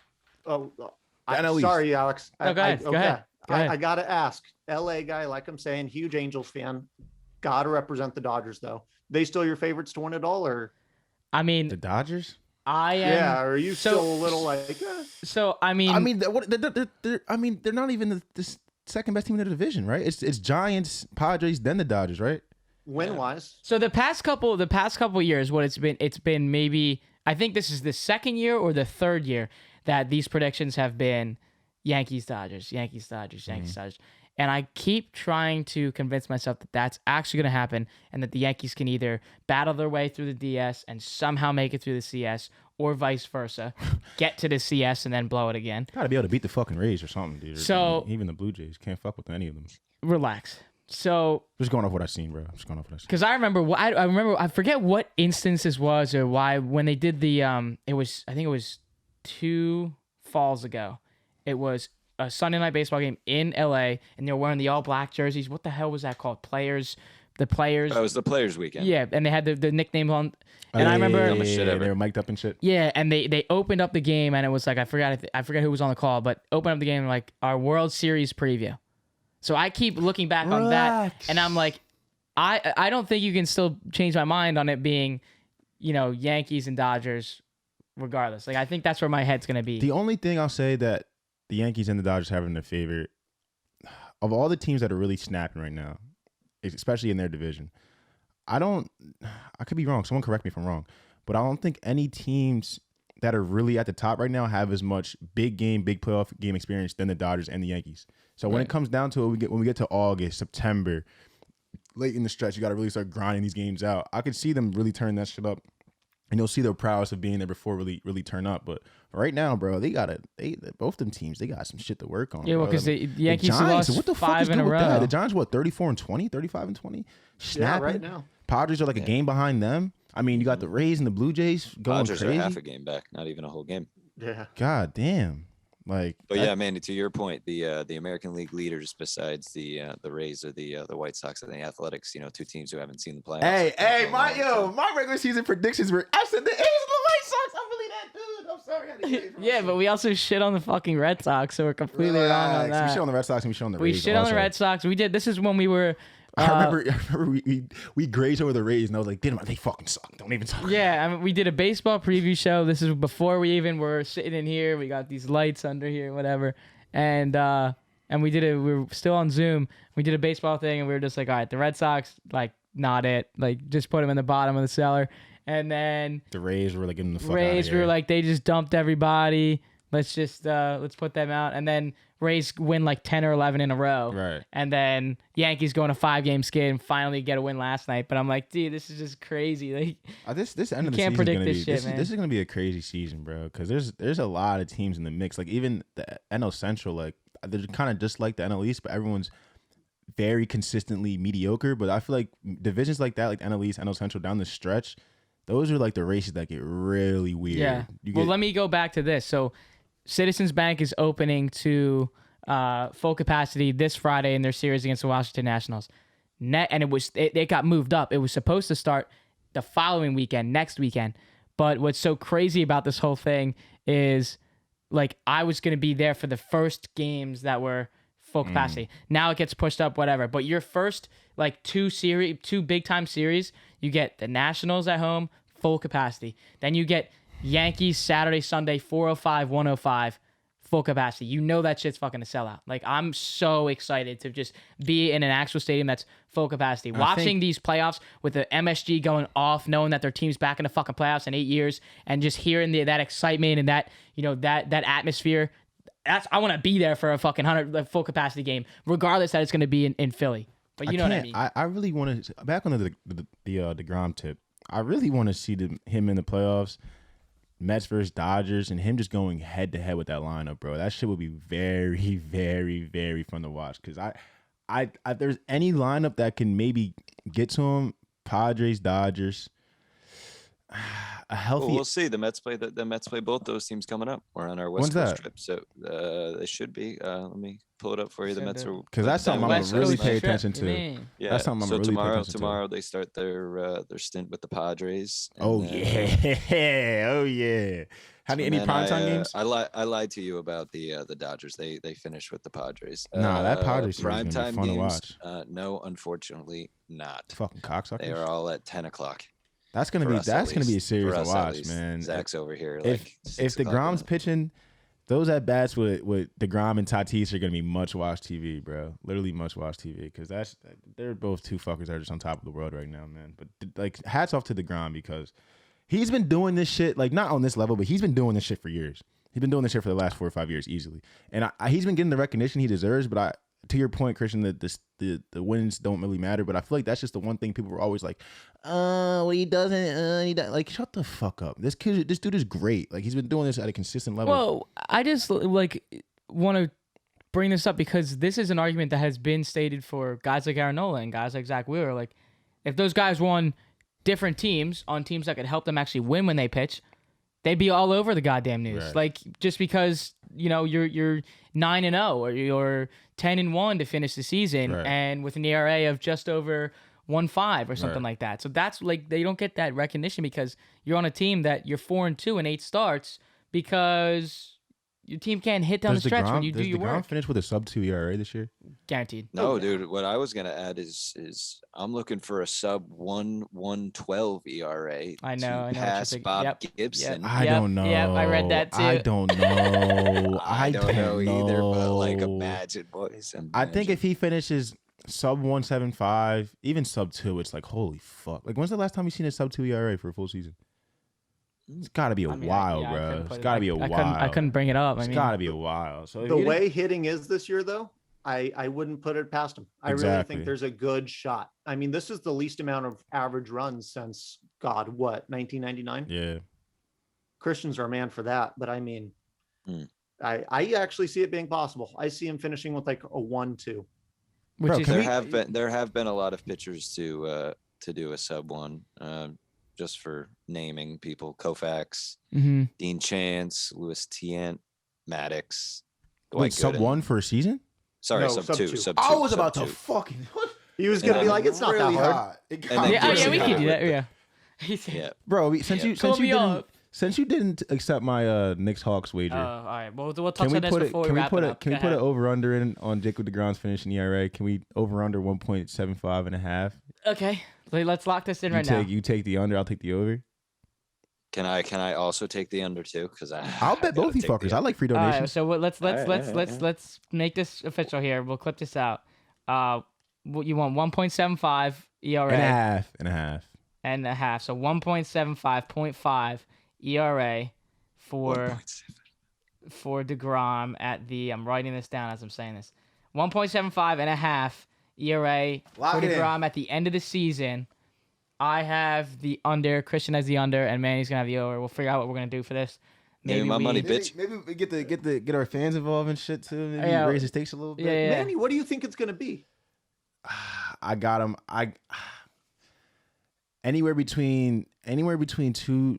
Oh, NL East. sorry, Alex. No, go ahead. Go ahead. I gotta ask. LA guy, like I'm saying, huge Angels fan. Gotta represent the Dodgers though. They still your favorites to win it all, or I mean, The Dodgers? I am. yeah, or are you so- still a little like? So I mean, They're not even the second best team in the division, right? It's Giants, Padres, then the Dodgers, right? Win wise? so the past couple years, what it's been maybe I think this is the second year or the third year that these predictions have been Yankees, Dodgers, Yankees, Dodgers, Yankees, Dodgers. And I keep trying to convince myself that that's actually going to happen and that the Yankees can either battle their way through the DS and somehow make it through the CS or vice versa, get to the CS and then blow it again. Gotta be able to beat the fucking Rays or something, dude. So- even the Blue Jays can't fuck with any of them. Relax. So, Just going off what I've seen, bro. Just going off what I've seen. because I remember, I forget what instance this was or why when they did the, I think it was 2 falls ago. It was a Sunday night baseball game in LA, and they were wearing the all black jerseys. What the hell was that called? The players. That was the Players Weekend. Yeah, and they had the nickname on. And I remember, Dumbest shit ever. They were mic'd up and shit. yeah, and they opened up the game, and it was like I forgot who was on the call, but opened up the game like our World Series preview. So I keep looking back on that, and I'm like, I don't think you can still change my mind on it being, Yankees and Dodgers, regardless. Like I think that's where my head's gonna be. The only thing I'll say that the Yankees and the Dodgers have in their favor, of all the teams that are really snapping right now, especially in their division, I could be wrong. Someone correct me if I'm wrong, but I don't think any teams that are really at the top right now have as much big playoff game experience than the Dodgers and the Yankees. So when it comes down to it, when we get to August, September, late in the stretch, you got to really start grinding these games out. I could see them really turn that shit up. And you'll see their prowess of being there before really turn up. But right now, bro, both them teams, they got some shit to work on. Yeah, well, bro. because the Yankees Giants, lost what the fuck 5 is in a good with row. that? The Giants, 34-20, 35-20? Snapping. right now. Padres are like a game behind them. I mean, you got the Rays and the Blue Jays going Dodgers crazy. are half a game back, not even a whole game. Yeah. God damn. But yeah, Mandy, to your point, the American League leaders besides the Rays or the White Sox and the Athletics, 2 teams who haven't seen the playoffs. my regular season predictions were I said the A's and the White Sox. I'm really that dude. I'm sorry. I had to get it from Yeah, but we also shit on the fucking Red Sox, so we're completely wrong on We that. shit on the Red Sox and we shit on the We Rays. shit on the also. Red Sox. We did. This is when we were. I remember we grazed over the Rays and I was like, they fucking suck. Don't even talk. Yeah, I mean, we did a baseball preview show. This is before we even were sitting in here. We got these lights under here, whatever, and we did it. We were still on Zoom. We did a baseball thing, and we were just like, all right, the Red Sox, like, not it. Like, just put them in the bottom of the cellar. And then The Rays were like getting the fuck Rays, out of we here. were like, they just dumped everybody. Let's just let's put them out. And then Rays win like 10 or 11 in a row. Right. And then Yankees go on a 5-game skid and finally get a win last night. But I'm like, dude, this is just crazy. Like, this end of the can't season predict is gonna this be shit, man. this is gonna be a crazy season, bro. Because there's a lot of teams in the mix. Like even the NL Central, like they're kind of just like the NL East, but everyone's very consistently mediocre. But I feel like divisions like that, like NL East, NL Central, down the stretch, those are like the races that get really weird. yeah. You Well, get- let me go back to this. So Citizens Bank is opening to full capacity this Friday in their series against the Washington Nationals. And it got moved up. It was supposed to start the following weekend, next weekend. But what's so crazy about this whole thing is, like, I was going to be there for the first games that were full capacity. Now it gets pushed up, whatever. But your first, like, two big time series, you get the Nationals at home, full capacity. Then you get Yankees Saturday, Sunday, 4:05, 1:05, full capacity. You know that shit's fucking a sellout. Like, I'm so excited to just be in an actual stadium that's full capacity. Watching these playoffs with the MSG going off, knowing that their team's back in the fucking playoffs in 8 years, and just hearing that excitement and that, you know, that atmosphere. I want to be there for a fucking full capacity game, regardless that it's going to be in Philly. But you know what I mean. I really want to back on the deGrom tip. I really want to see him in the playoffs, Mets versus Dodgers, and him just going head to head with that lineup, bro. That shit would be very, very, very fun to watch. Because I if there's any lineup that can maybe get to him, Padres, Dodgers. A healthy. Well, we'll see. The Mets play both those teams coming up. We're on our West Coast trip, so they should be. Let me pull it up for you. The Mets are because that's something I'm gonna really pay attention to. Yeah, that's something I'm really pay attention to. Tomorrow they start their stint with the Padres. Oh yeah, oh yeah. Any primetime games? I lied to you about the Dodgers. They finished with the Padres. Nah, that Padres primetime fun games. To watch. No, unfortunately not. Fucking cocksuckers. They are all at 10 o'clock. That's gonna be a series to watch, man. Zach's over here. If deGrom's pitching, those at bats with deGrom and Tatis are gonna be much watch TV, bro. Literally much watch TV because they're both two fuckers that are just on top of the world right now, man. But like, hats off to deGrom because he's been doing this shit, like not on this level, but he's been doing this shit for years. He's been doing this shit for the last 4 or 5 years easily, and he's been getting the recognition he deserves. But to your point, Christian, that the wins don't really matter. But I feel like that's just the one thing people were always like, well, he doesn't. Like, shut the fuck up. This dude is great. Like, he's been doing this at a consistent level. Well, I just like want to bring this up because this is an argument that has been stated for guys like Aaron Nola and guys like Zach Wheeler. Like, if those guys won different teams on teams that could help them actually win when they pitch, they'd be all over the goddamn news. Right. Like, just because, you know, you're 9-0 or you're 10-1 to finish the season, right, and with an ERA of just over 1.5 or something right, like that. So that's like, they don't get that recognition because you're on a team that you're 4-2 in 8 starts because your team can't hit down the stretch when you do your work. Does deGrom finish with a sub-2 ERA this year? Guaranteed. No, dude. What I was gonna add is I'm looking for a sub 1.12 ERA. I know. Pass Bob Gibson. I don't know. Yep, I read that too. I don't know. I don't know either. But like, imagine, boys. I think if he finishes sub 1.75, even sub 2, it's like, holy fuck. Like, when's the last time you seen a sub 2 ERA for a full season? It's got to be a while, bro. It's got to be a while. I couldn't bring it up. It's got to be a while. So the way hitting is this year, though, I wouldn't put it past him. I really think there's a good shot. I mean, this is the least amount of average runs since, God, what, 1999? Yeah. Christians are a man for that. But I mean, I actually see it being possible. I see him finishing with like a 1-2. There have been a lot of pitchers to do a sub 1. Just for naming people: Koufax, Dean Chance, Louis Tient, Maddox. Wait, sub 1 for a season? Sorry, no, sub 2. Sub 2. I was about to fucking. He was gonna be like, it's not really that hard. Yeah, we could do that. Yeah. Yeah, bro. Since you didn't accept my Knicks Hawks wager. All right. Well, we'll talk about this before we wrap it up. Can we put an over under in on Jacob deGrom's finishing ERA? Can we over under 1.75 and a half? Okay. Let's lock this in now. You take the under. I'll take the over. Can I also take the under too? Because I'll bet both you fuckers. I like free donations. All right, so let's make this official here. We'll clip this out. What you want? 1.75 ERA and a half. So 1.75.5 ERA for deGrom at the. I'm writing this down as I'm saying this. 1.75 and a half ERA for deGrom at the end of the season. I have the under. Christian has the under, and Manny's gonna have the over. We'll figure out what we're gonna do for this. Maybe my money, bitch. Maybe we get our fans involved and shit too. Maybe raise the stakes a little bit. Yeah. Manny, what do you think it's gonna be? I got him. Anywhere between 2-1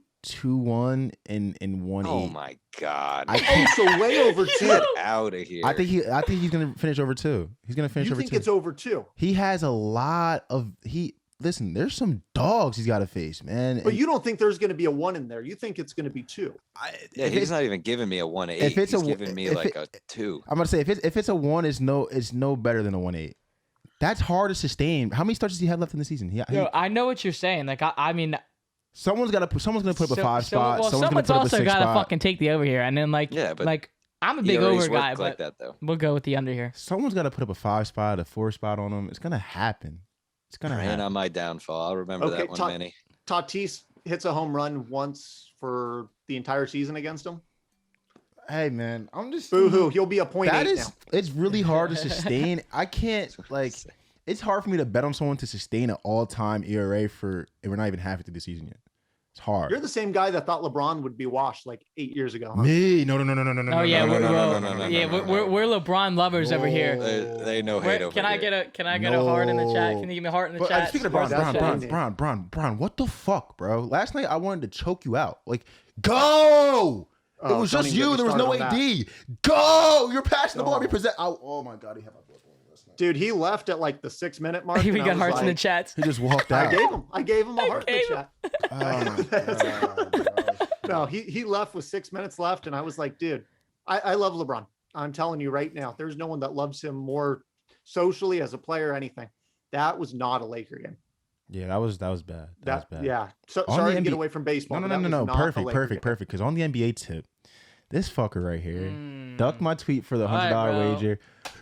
and 1-8. Oh my god! So way over 2. Get out of here. I think he's gonna finish over 2. He's gonna finish over 2. You think it's over 2? He has a lot of Listen, there's some dogs he's got to face, man. But you don't think there's going to be a 1 in there. You think it's going to be 2. He's not even giving me a 1.8. He's giving me like a 2. I'm gonna say if it's a 1, it's no better than a 1.8. That's hard to sustain. How many starts does he have left in the season? I know what you're saying. Like I mean, someone's gonna put up a 5 spot. Well, someone's also got to fucking take the over here, and then like I'm a He big always over guy, worked but like that though. we'll go with the under here. Someone's got to put up a 5 spot, a 4 spot on him. It's gonna happen. It's gonna Praying happen. on my downfall. I'll remember Okay, that one, Manny. Tatis hits a home run once for the entire season against him. Hey man, I'm just Boo-hoo, he'll be a point That eight is, now. it's really hard to sustain. I can't like. It's hard for me to bet on someone to sustain an all-time ERA and we're not even halfway through the season yet. It's hard. You're the same guy that thought LeBron would be washed like 8 years ago, huh? Me? No. Oh yeah, we're LeBron lovers over here. They know hate over Can I here. get a heart in the chat? Can you give me a heart in the chat? Speaking of Bron, what the fuck, bro? Last night I wanted to choke you out. Like, go! It was don't just even get you. me There was no started on AD. Go! You're passing the ball. Oh my god, he had my blood boiling last night. Dude, he left at like the 6-minute mark. We and I got was hearts in the like- chats. He just walked out. I gave him a heart in the chat. Oh my god, bro. No, he left with 6 minutes left, and I was like, dude, I love LeBron. I'm telling you right now, there's no one that loves him more socially as a player or anything. That was not a Laker game. Yeah, that was bad. That was bad. Yeah. So On sorry the to get NBA away from baseball. No. but that was not a Laker game. Perfect. Because on the NBA tip, this fucker right here ducked my tweet for the $100 bro. wager.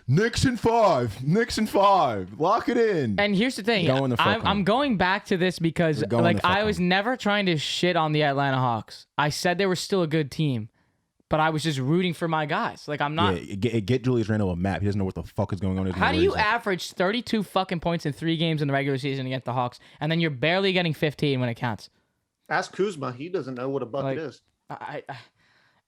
Knicks in 5. Lock it in. And here's the thing, Going the fuck I'm home. going back to this because We're going like the fuck I was home. never trying to shit on the Atlanta Hawks. I said they were still a good team, but I was just rooting for my guys. Like I'm not. Yeah, get Julius Randle a map. He doesn't know what the fuck is going on. How do you average 32 fucking points in 3 games in the regular season against the Hawks, and then you're barely getting 15 when it counts? Ask Kuzma. He doesn't know what a bucket Like, is.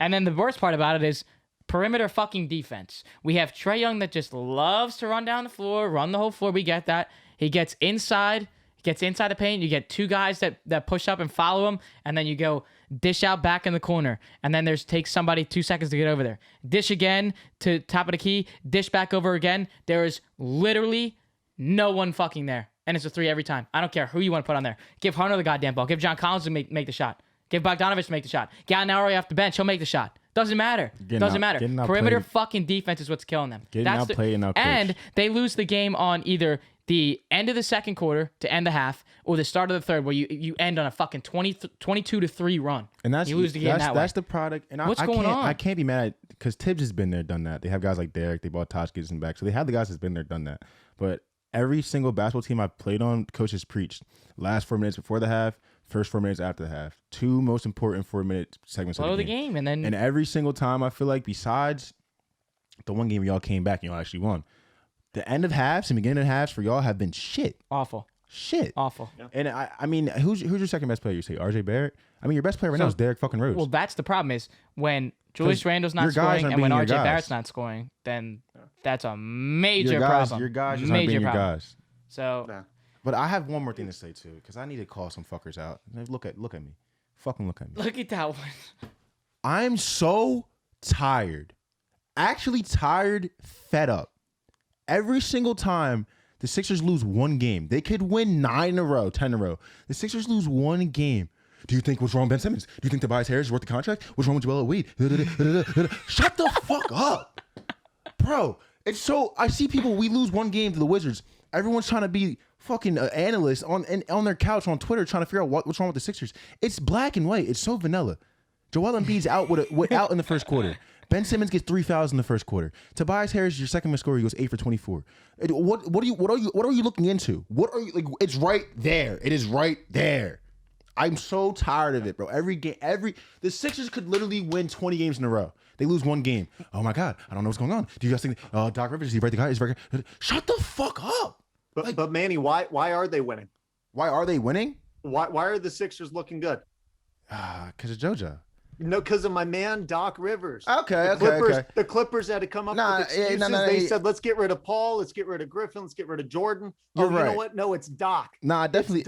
And then the worst part about it is perimeter fucking defense. We have Trae Young that just loves to run down the floor, run the whole floor. We get that. He gets inside the paint. You get 2 guys that push up and follow him, and then you go dish out back in the corner, and then takes somebody 2 seconds to get over there. Dish again to top of the key, dish back over again. There is literally no one fucking there, and it's a 3 every time. I don't care who you want to put on there. Give Hunter the goddamn ball. Give John Collins to make the shot. Give Bogdanovich to make the shot. Gallinari off the bench. He'll make the shot. Doesn't matter. Doesn't matter. Perimeter fucking defense is what's killing them. And they lose the game on either the end of the second quarter to end the half or the start of the third where you end on a fucking 22-3 run. And that's you lose the game that's the product. And What's going on? I can't be mad because Tibbs has been there, done that. They have guys like Derek. They bought Tosh Gibson back, so they have the guys that's been there, done that. But every single basketball team I've played on, coaches preached last 4 minutes before the half, first 4 minutes after the half. 2 most important 4-minute segments Slow of the game, and then every single time I feel like besides the one game y'all came back and y'all actually won, the end of halves and beginning of halves for y'all have been shit. awful. Awful. And I mean, who's your second best player? You say RJ Barrett? I mean, your best player right now is Derek fucking Rose. Well, that's the problem is when Julius Randle's your not guys scoring aren't and when being your RJ guys. Barrett's not scoring, then that's a major your guys, problem. Your guys just aren't being your guys. So Yeah. But I have one more thing to say too, because I need to call some fuckers out. Look at me. Fucking look at me. look at that one. I'm so tired. Actually tired, fed up. Every single time the Sixers lose one game, they could win 9 in a row, 10 in a row. The Sixers lose one game. Do you think what's wrong with Ben Simmons? Do you think Tobias Harris is worth the contract? What's wrong with Joel Embiid? Shut the fuck up. Bro, it's so I see people, we lose one game to the Wizards. Everyone's trying to be fucking analysts on their couch on Twitter trying to figure out what's wrong with the Sixers. It's black and white. It's so vanilla. Joel Embiid's out out in the first quarter. Ben Simmons gets 3 fouls in the first quarter. Tobias Harris is your second best scorer. He goes 8 for 24. What are you looking into? What are you like? It's right there. It is right there. I'm so tired of it, bro. The Sixers could literally win 20 games in a row. They lose one game. Oh my God, I don't know what's going on. Do you guys think Doc Rivers, is he right the guy? Shut the fuck up. But Manny, why are they winning? Why are they winning? Why are the Sixers looking good? Because of JoJo. No, because of my man Doc Rivers. Okay. The Clippers had to come up with excuses. They said, let's get rid of Paul, let's get rid of Griffin, let's get rid of Jordan. You're You know right. what? No, it's Doc. Nah, it definitely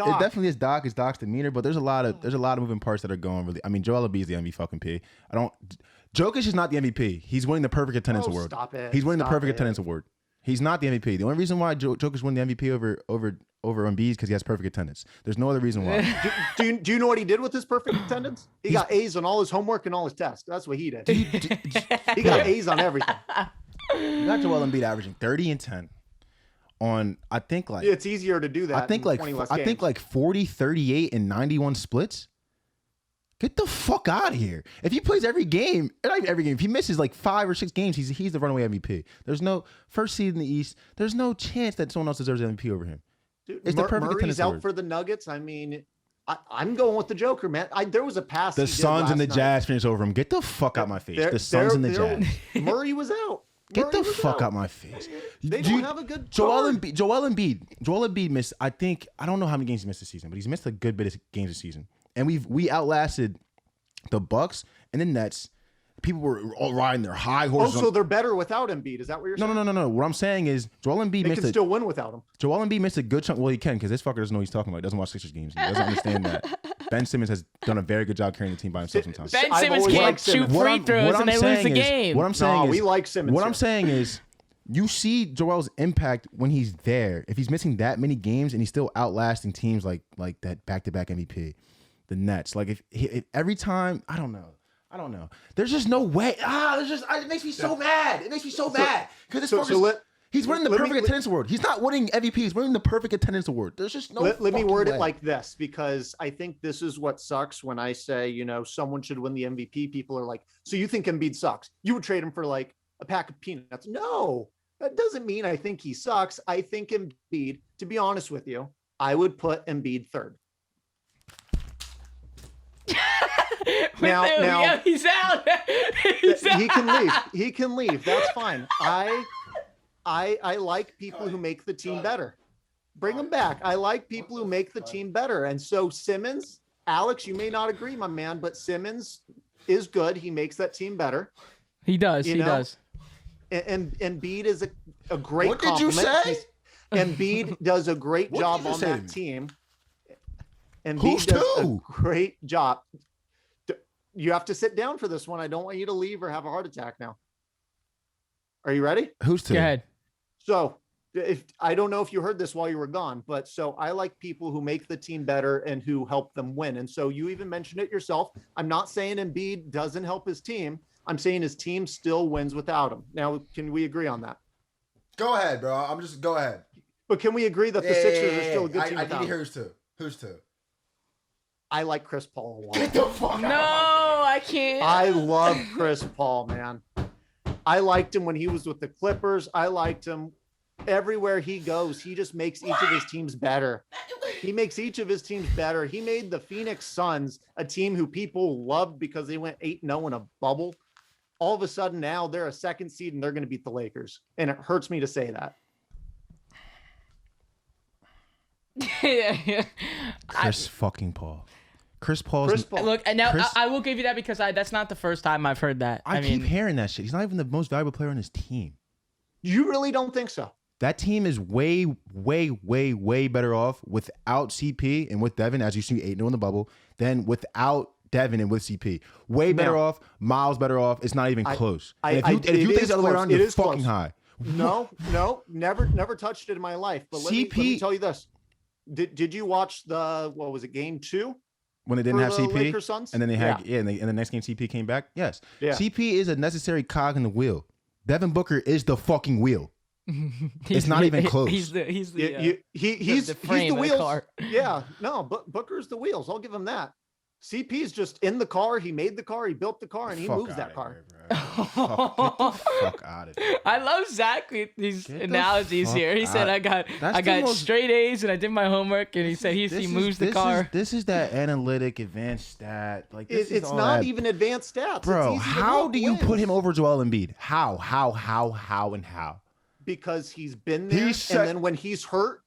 is Doc. It's Doc's demeanor, but there's a lot of moving parts that are going really. I mean, Joel Embiid is the MVP fucking P. Jokic is not the MVP. He's winning the perfect attendance award. Stop it. He's winning the perfect Stop it. attendance award. He's not the MVP. The only reason why Jokic won the MVP over Embiid is because he has perfect attendance. There's no other reason why. Do you know what he did with his perfect attendance? He got A's on all his homework and all his tests. That's what he did. He got A's on everything. You got Joel Embiid averaging 30 and 10 on I think like It's easier to do that. I think in like 20 less I think games. like 40, 38, and 91 splits. Get the fuck out of here. If he plays every game, not even every game, if he misses like 5 or 6 games, he's the runaway MVP. There's no first seed in the East. There's no chance that someone else deserves MVP over him. Dude, It's the perfect Murray's attendance out award. for the Nuggets. I mean, I'm going with the Joker, man. There was a pass. The he did Suns and the last night. Jazz finished over him. Get the fuck out my face. The Suns and the Jazz. Murray was out. Get Murray the was fuck out. out my face. They don't have a good Joel guard. Embiid missed, I don't know how many games he missed this season, but he's missed a good bit of games this season. And we outlasted the Bucks and the Nets. People were all riding their high horses. So they're better without Embiid. Is that what you're saying? No. What I'm saying is Joel Embiid They can still win without him. Joel Embiid missed a good chunk. Well, he can because this fucker doesn't know what he's talking about. He doesn't watch Sixers games. He doesn't understand that. Ben Simmons has done a very good job carrying the team by himself sometimes. Ben I've Simmons always can't liked shoot Simmons. free throws and they lose the game. What I'm saying is, we like Simmons. What I'm here. saying is, you see Joel's impact when he's there. If he's missing that many games and he's still outlasting teams like that back-to-back MVP, the Nets. Like if every time, I don't know. There's just no way. It makes me so mad. It makes me so mad because he's winning the perfect attendance award. He's not winning MVP. He's winning the perfect attendance award. There's just no. Let me word way. it like this, because I think this is what sucks when I say, someone should win the MVP. People are like, so you think Embiid sucks? You would trade him for like a pack of peanuts. No, that doesn't mean I think he sucks. I think Embiid, to be honest with you, I would put Embiid third. Now he's out. He's he can leave. He can leave. That's fine. I like people who make the team better. Bring him back. I like people who make the team better. And so Simmons, Alex, you may not agree, my man, but Simmons is good. He makes that team better. He does. He does. And Embiid is a great What did you compliment. say? Embiid does a great What job did you on say to that me? team. Embiid Who's does two? a great job. You have to sit down for this one. I don't want you to leave or have a heart attack now. Are you ready? Who's two? Go ahead. So if I don't know if you heard this while you were gone, but so I like people who make the team better and who help them win. And so you even mentioned it yourself. I'm not saying Embiid doesn't help his team. I'm saying his team still wins without him. Now, can we agree on that? Go ahead, bro. Go ahead. But can we agree that the Sixers are still a good team I without need to hear him? who's two. Who's two? I like Chris Paul a lot. Get the fuck No, out. I can't. I love Chris Paul, man. I liked him when he was with the Clippers. I liked him everywhere he goes. He just makes each of his teams better. He makes each of his teams better. He made the Phoenix Suns a team who people loved because they went 8-0 in a bubble. All of a sudden now they're a second seed and they're going to beat the Lakers. And it hurts me to say that. Chris fucking Paul. Chris Paul's. Look, and now Chris- I will give you that because that's not the first time I've heard that. I keep hearing that shit. He's not even the most valuable player on his team. You really don't think so? That team is way, way, way, way better off without CP and with Devin, as you see 8-0 in the bubble, than without Devin and with CP. Way better off. Miles better off. It's not even close. If you think it's the other way around, you're fucking high. No, never touched it in my life. But let me tell you this. Did you watch game 2? When they didn't have the CP, Lakers Suns? and then they had and the next game CP came back. Yes, Yeah. CP is a necessary cog in the wheel. Devin Booker is the fucking wheel. It's not even close. He's the He's the frame the of the wheels. car. Yeah, no, but Booker's the wheels. I'll give him that. CP's just in the car. He made the car. He built the car, and he moves that car. Get the fuck out of here. I love Zach with these Get the analogies fuck here. He said out. I got That's the most- straight A's and I did my homework, and he said he moves the car. This is that analytic advanced stat. Like this is It's all not that- even advanced stats. Bro, It's easy to how look do you wins. put him over Joel Embiid? How, and how? Because he's been there, and then when he's hurt,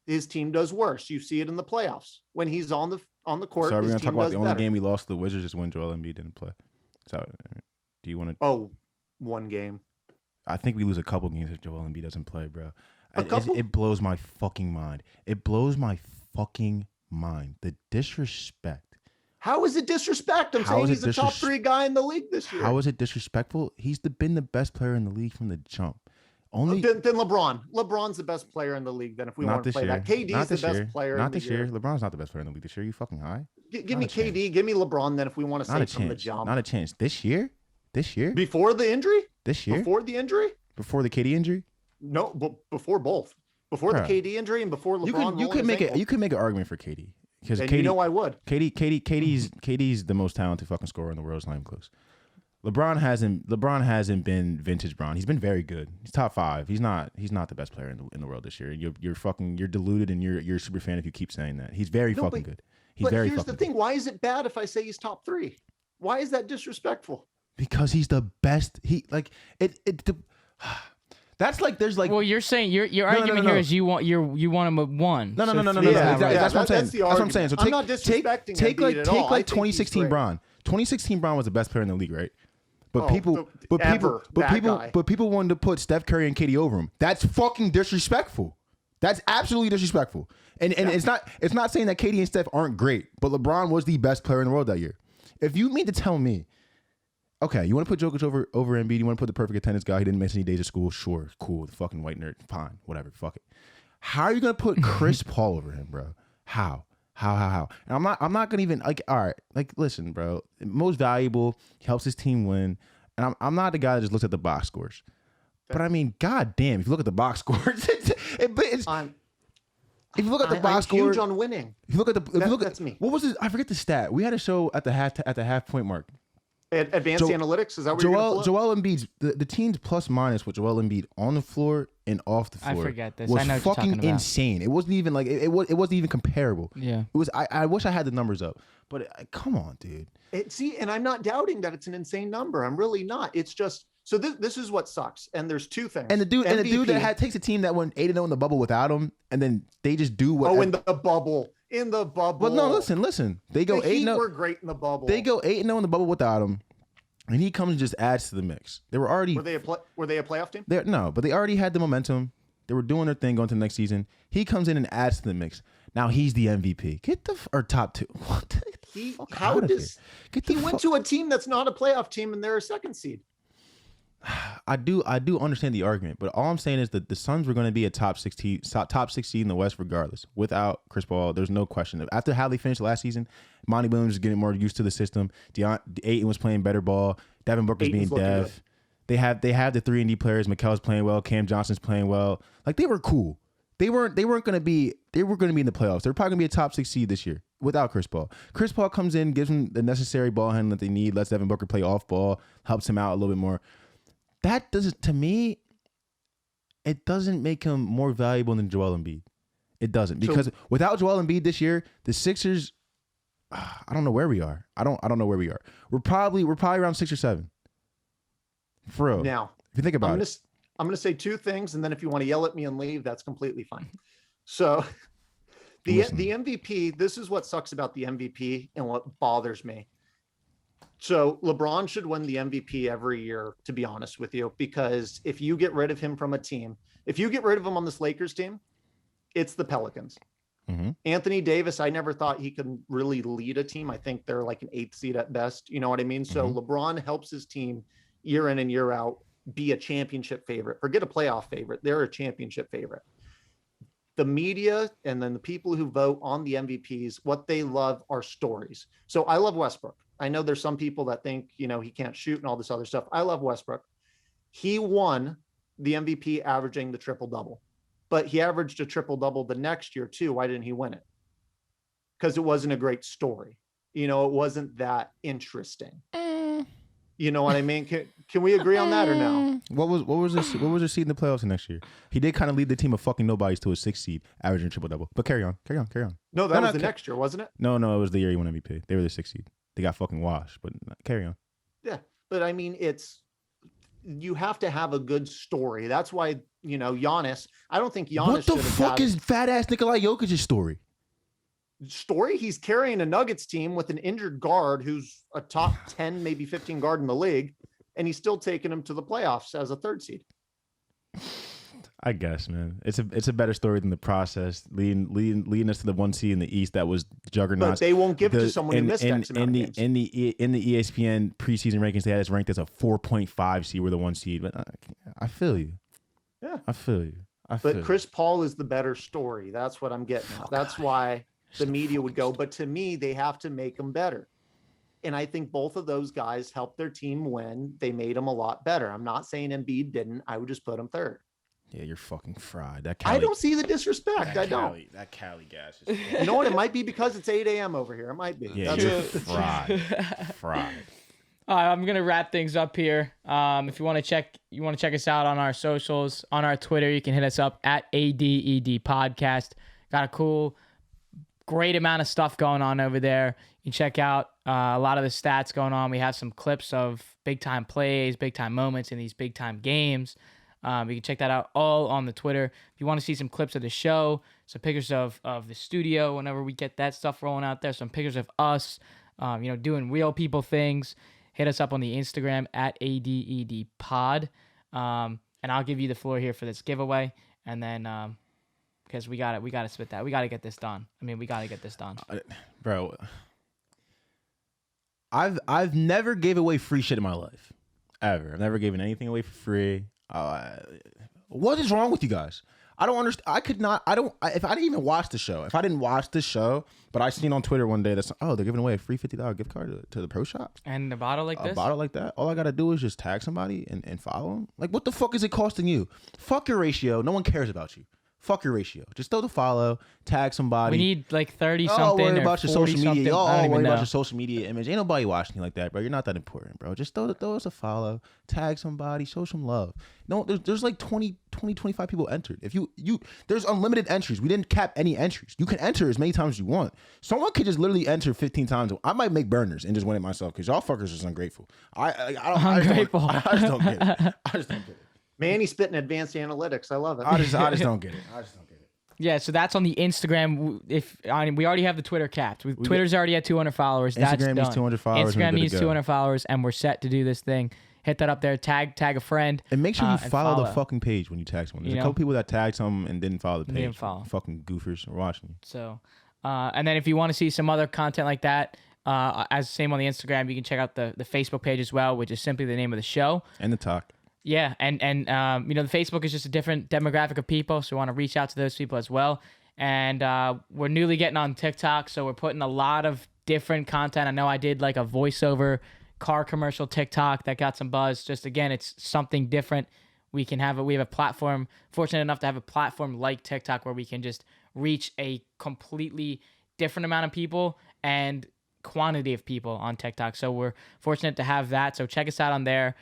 his team does worse. You see it in the playoffs when he's on the court. So are we his gonna team talk about does the only better. game we lost to the Wizards is when Joel Embiid didn't play? So, do you want to? Oh, one game. I think we lose a couple games if Joel Embiid doesn't play, bro. couple? It blows my fucking mind. It blows my fucking mind. The disrespect. How is it disrespect? I'm How saying is he's it a top 3 guy in the league this year. How is it disrespectful? He's been the best player in the league from the jump. Only Then LeBron. LeBron's the best player in the league. Then if we not want to this play year. that, KD's Not the this best year. player. Not in the this year. year. LeBron's not the best player in the league this year. You fucking high. Give me Not a KD. Give me LeBron. Then if we want to Not say a from the chance. jump. Not a chance. This year. Before the injury. Before the injury. the KD injury. No, before both. Before Bro. the KD injury and before LeBron. You could make an argument for KD. Because And you know I would. KD's the most talented fucking scorer in the world. It's not even close. LeBron hasn't been vintage Bron. He's been very good. He's top 5. He's not the best player in the world this year. You're deluded and you're a super fan if you keep saying that. He's very fucking good. But here's the thing. Why is it bad if I say he's top 3? Why is that disrespectful? Because he's the best. That's like there's like. Well, you're saying your argument here is you want him at 1. No. Yeah, That's what I'm saying. That's what I'm saying. So I'm not disrespecting take Embiid at all. like 2016 Bron. 2016 Bron was the best player in the league, right? But people wanted to put Steph Curry and KD over him. That's fucking disrespectful. That's absolutely disrespectful. And it's not saying that KD and Steph aren't great, but LeBron was the best player in the world that year. If you mean to tell me, okay, you want to put Jokic over Embiid, you want to put the perfect attendance guy, he didn't miss any days of school, sure, cool, the fucking white nerd, fine, whatever, fuck it. How are you gonna put Chris Paul over him, bro? How? And I'm not gonna even like. All right, like listen, bro. Most valuable, helps his team win, and I'm not the guy that just looks at the box scores. But I mean, goddamn, if you look at the box scores, if you look at the box score, huge on winning. If you look at that's me. What was it? I forget the stat. We had a show at the half point mark. Advanced analytics, is that what you're going to Joel Embiid's the team's plus minus with Joel Embiid on the floor and off the floor. I forget this. Was I know what you're fucking talking about. insane. It wasn't even like it wasn't even comparable. Yeah. It was. I wish I had the numbers up, but come on, dude. And I'm not doubting that it's an insane number. I'm really not. It's just so this is what sucks. And there's two things. And the dude MVP, that takes a team that went 8-0 in the bubble without him, and then they just do what. Oh, in the bubble. Well, no, listen. They go 8-0. We're great in the bubble. They go 8-0 in the bubble without him. And he comes and just adds to the mix. They were already. Were they a playoff team? No, but they already had the momentum. They were doing their thing going to the next season. He comes in and adds to the mix. Now he's the MVP. Or top 2. What? He went to a team that's not a playoff team and they're a second seed. I do understand the argument, but all I'm saying is that the Suns were going to be a top 6 seed in the West regardless. Without Chris Paul, there's no question. After how they finished last season, Monty Williams is getting more used to the system. Ayton was playing better ball. Devin Booker's being dev. They have the 3-and-D players. Mikel's playing well. Cam Johnson's playing well. Like they were cool. They were going to be in the playoffs. They're probably going to be a top 6 seed this year without Chris Paul. Chris Paul comes in, gives them the necessary ball handling that they need, lets Devin Booker play off ball, helps him out a little bit more. That doesn't, to me, it doesn't make him more valuable than Joel Embiid. It doesn't, because without Joel Embiid this year, the Sixers, I don't know where we are. I don't know where we are. We're probably around 6 or 7. For real. Now, if you think about it, I'm going to say 2 things, and then if you want to yell at me and leave, that's completely fine. So, the MVP. This is what sucks about the MVP and what bothers me. So LeBron should win the MVP every year, to be honest with you, because if you get rid of him from a team, if you get rid of him on this Lakers team, it's the Pelicans. Mm-hmm. Anthony Davis, I never thought he could really lead a team. I think they're like an 8th seed at best. You know what I mean? So LeBron helps his team year in and year out be a championship favorite. Forget a playoff favorite. They're a championship favorite. The media and then the people who vote on the MVPs, what they love are stories. So I love Westbrook. I know there's some people that think, he can't shoot and all this other stuff. I love Westbrook. He won the MVP averaging the triple-double, but he averaged a triple-double the next year too. Why didn't he win it? Because it wasn't a great story. It wasn't that interesting. You know what I mean? Can we agree on that or no? What was their seed in the playoffs next year? He did kind of lead the team of fucking nobodies to a 6th seed, averaging triple-double. But carry on. No, that was the next year, wasn't it? No, it was the year he won MVP. They were the 6th seed. They got fucking washed, but carry on. Yeah, but I mean, you have to have a good story. That's why, Giannis, I don't think Giannis What the fuck is fat ass Nikola Jokic's story? He's carrying a Nuggets team with an injured guard who's a top 10, maybe 15 guard in the league, and he's still taking him to the playoffs as a 3rd seed. I guess, man, it's a better story than the process leading us to the 1 seed in the East that was juggernaut. But they won't give it to someone who missed X amount of games. In the ESPN preseason rankings, they had us ranked as a 4.5 seed. We're the 1 seed, but I feel you. Yeah, I feel you. But Chris Paul is the better story. That's what I'm getting at. That's why the media would go. But to me, they have to make them better. And I think both of those guys helped their team win. They made them a lot better. I'm not saying Embiid didn't. I would just put him 3rd. Yeah, you're fucking fried. I don't see the disrespect. I don't. That Cali gas is You know what? It might be because it's 8 a.m. over here. It might be. yeah, you're fried. Fried. All right, I'm gonna wrap things up here. If you want to check us out on our socials, on our Twitter, you can hit us up at ADED Podcast. Got a great amount of stuff going on over there. You can check out a lot of the stats going on. We have some clips of big time plays, big time moments in these big time games. You can check that out all on the Twitter. If you want to see some clips of the show, some pictures of the studio, whenever we get that stuff rolling out there, some pictures of us, doing real people things, hit us up on the Instagram at ADEDPod. And I'll give you the floor here for this giveaway. And then, because we got to spit that. We got to get this done. We got to get this done. Bro, I've never gave away free shit in my life. Ever. I've never given anything away for free. What is wrong with you guys? I don't understand. If I didn't even watch the show, but I seen on Twitter one day they're giving away a free $50 gift card to the pro shop. And a bottle like this? A bottle like that. All I got to do is just tag somebody and follow them. Like, what the fuck is it costing you? Fuck your ratio. No one cares about you. Fuck your ratio. Just throw the follow, tag somebody. We need like 30 something. Worry about your social media. Y'all worry about your social social media image. Ain't nobody watching you like that, bro. You're not that important, bro. Just throw us a follow, tag somebody, show some love. No, there's like 20, 25 people entered. If you there's unlimited entries. We didn't cap any entries. You can enter as many times as you want. Someone could just literally enter 15 times. I might make burners and just win it myself because y'all fuckers is ungrateful. I just don't get it. Manny spitting advanced analytics. I love it. I just don't get it. Yeah, so that's on the Instagram. We already have the Twitter capped. Twitter's already at 200 followers. Instagram needs 200 followers. Instagram needs 200 followers, and we're set to do this thing. Hit that up there. Tag a friend. And make sure you follow the fucking page when you tag someone. There's a couple people that tagged some and didn't follow the page. Didn't follow. Fucking goofers are watching you. So, and then if you want to see some other content like that, as same on the Instagram, you can check out the Facebook page as well, which is simply the name of the show. And the talk. Yeah, and the Facebook is just a different demographic of people, so we want to reach out to those people as well. And we're newly getting on TikTok, so we're putting a lot of different content. I know I did like a voiceover car commercial TikTok that got some buzz. Just again, it's something different. We have a platform, fortunate enough to have a platform like TikTok where we can just reach a completely different amount of people and quantity of people on TikTok. So we're fortunate to have that. So check us out on there.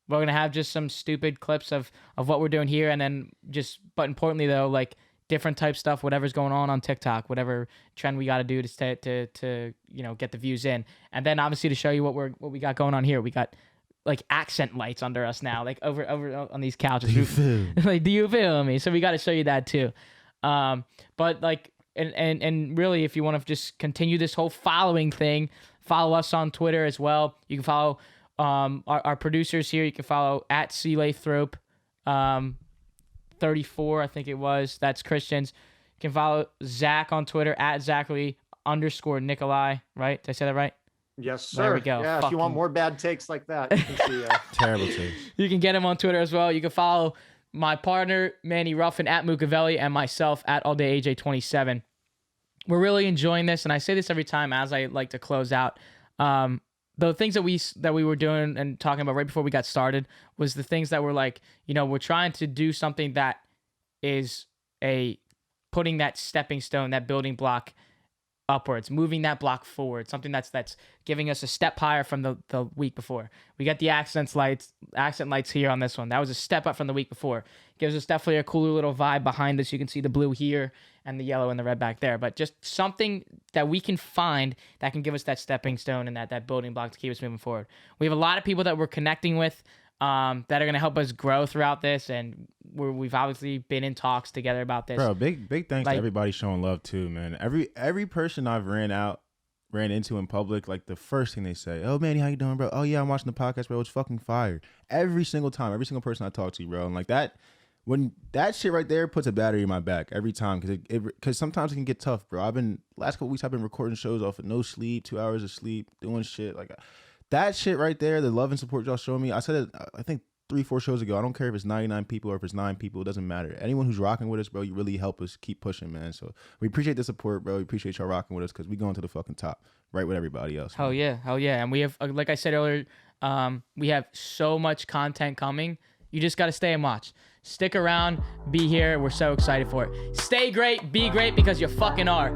We're going to have just some stupid clips of what we're doing here. And then but importantly though, like different type stuff, whatever's going on TikTok, whatever trend we got to do to get the views in. And then obviously to show you what we got going on here. We got like accent lights under us now, like over on these couches. Do you feel? Like, do you feel me? So we got to show you that too. But like, and really, if you want to just continue this whole following thing, follow us on Twitter as well. You can follow our producers here. You can follow at CLathrope 34, I think it was. That's Christian's. You can follow Zach on Twitter at Zachary_Niccoli. Right? Did I say that right? Yes, sir. There we go. Yeah, if you want more bad takes like that, you can see. Terrible takes. You can get him on Twitter as well. You can follow my partner, Manny Ruffin, at Mucavelli, and myself at AllDayAJ27. We're really enjoying this, and I say this every time as I like to close out. The things that we were doing and talking about right before we got started was the things that were like, we're trying to do something that is putting that stepping stone, that building block upwards, moving that block forward, something that's giving us a step higher from the week before. We got the accent lights here on this one. That was a step up from the week before. Gives us definitely a cooler little vibe behind this. You can see the blue here and the yellow and the red back there, but just something that we can find that can give us that stepping stone and that building block to keep us moving forward. We have a lot of people that we're connecting with that are going to help us grow throughout this, and we've obviously been in talks together about this. Bro, big thanks to everybody showing love too, man. Every person I've ran into in public, like the first thing they say, "Oh, Manny, how you doing, bro? Oh yeah, I'm watching the podcast, bro. It's fucking fire." Every single time, every single person I talk to, bro, and like that. When that shit right there puts a battery in my back every time, because sometimes it can get tough, bro. Last couple weeks I've been recording shows off of no sleep, 2 hours of sleep, doing shit like that shit right there. The love and support y'all show me. I said it, I think 3-4 shows ago. I don't care if it's 99 people or if it's 9 people. It doesn't matter. Anyone who's rocking with us, bro, you really help us keep pushing, man. So we appreciate the support, bro. We appreciate y'all rocking with us because we going to the fucking top, right with everybody else. Hell yeah. And we have, like I said earlier, we have so much content coming. You just got to stay and watch. Stick around, be here. We're so excited for it. Stay great, be great, because you fucking are.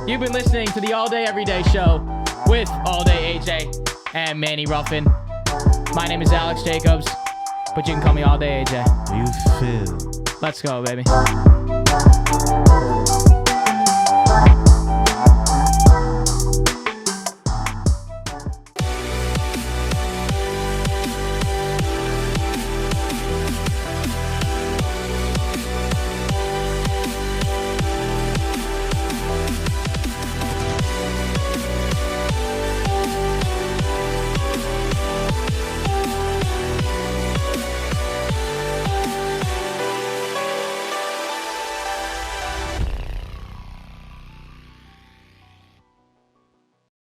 You've been listening to the All Day Everyday Show with All Day AJ and Manny Ruffin. My name is Alex Jacobs, but you can call me All Day AJ. You feel. Let's go, baby.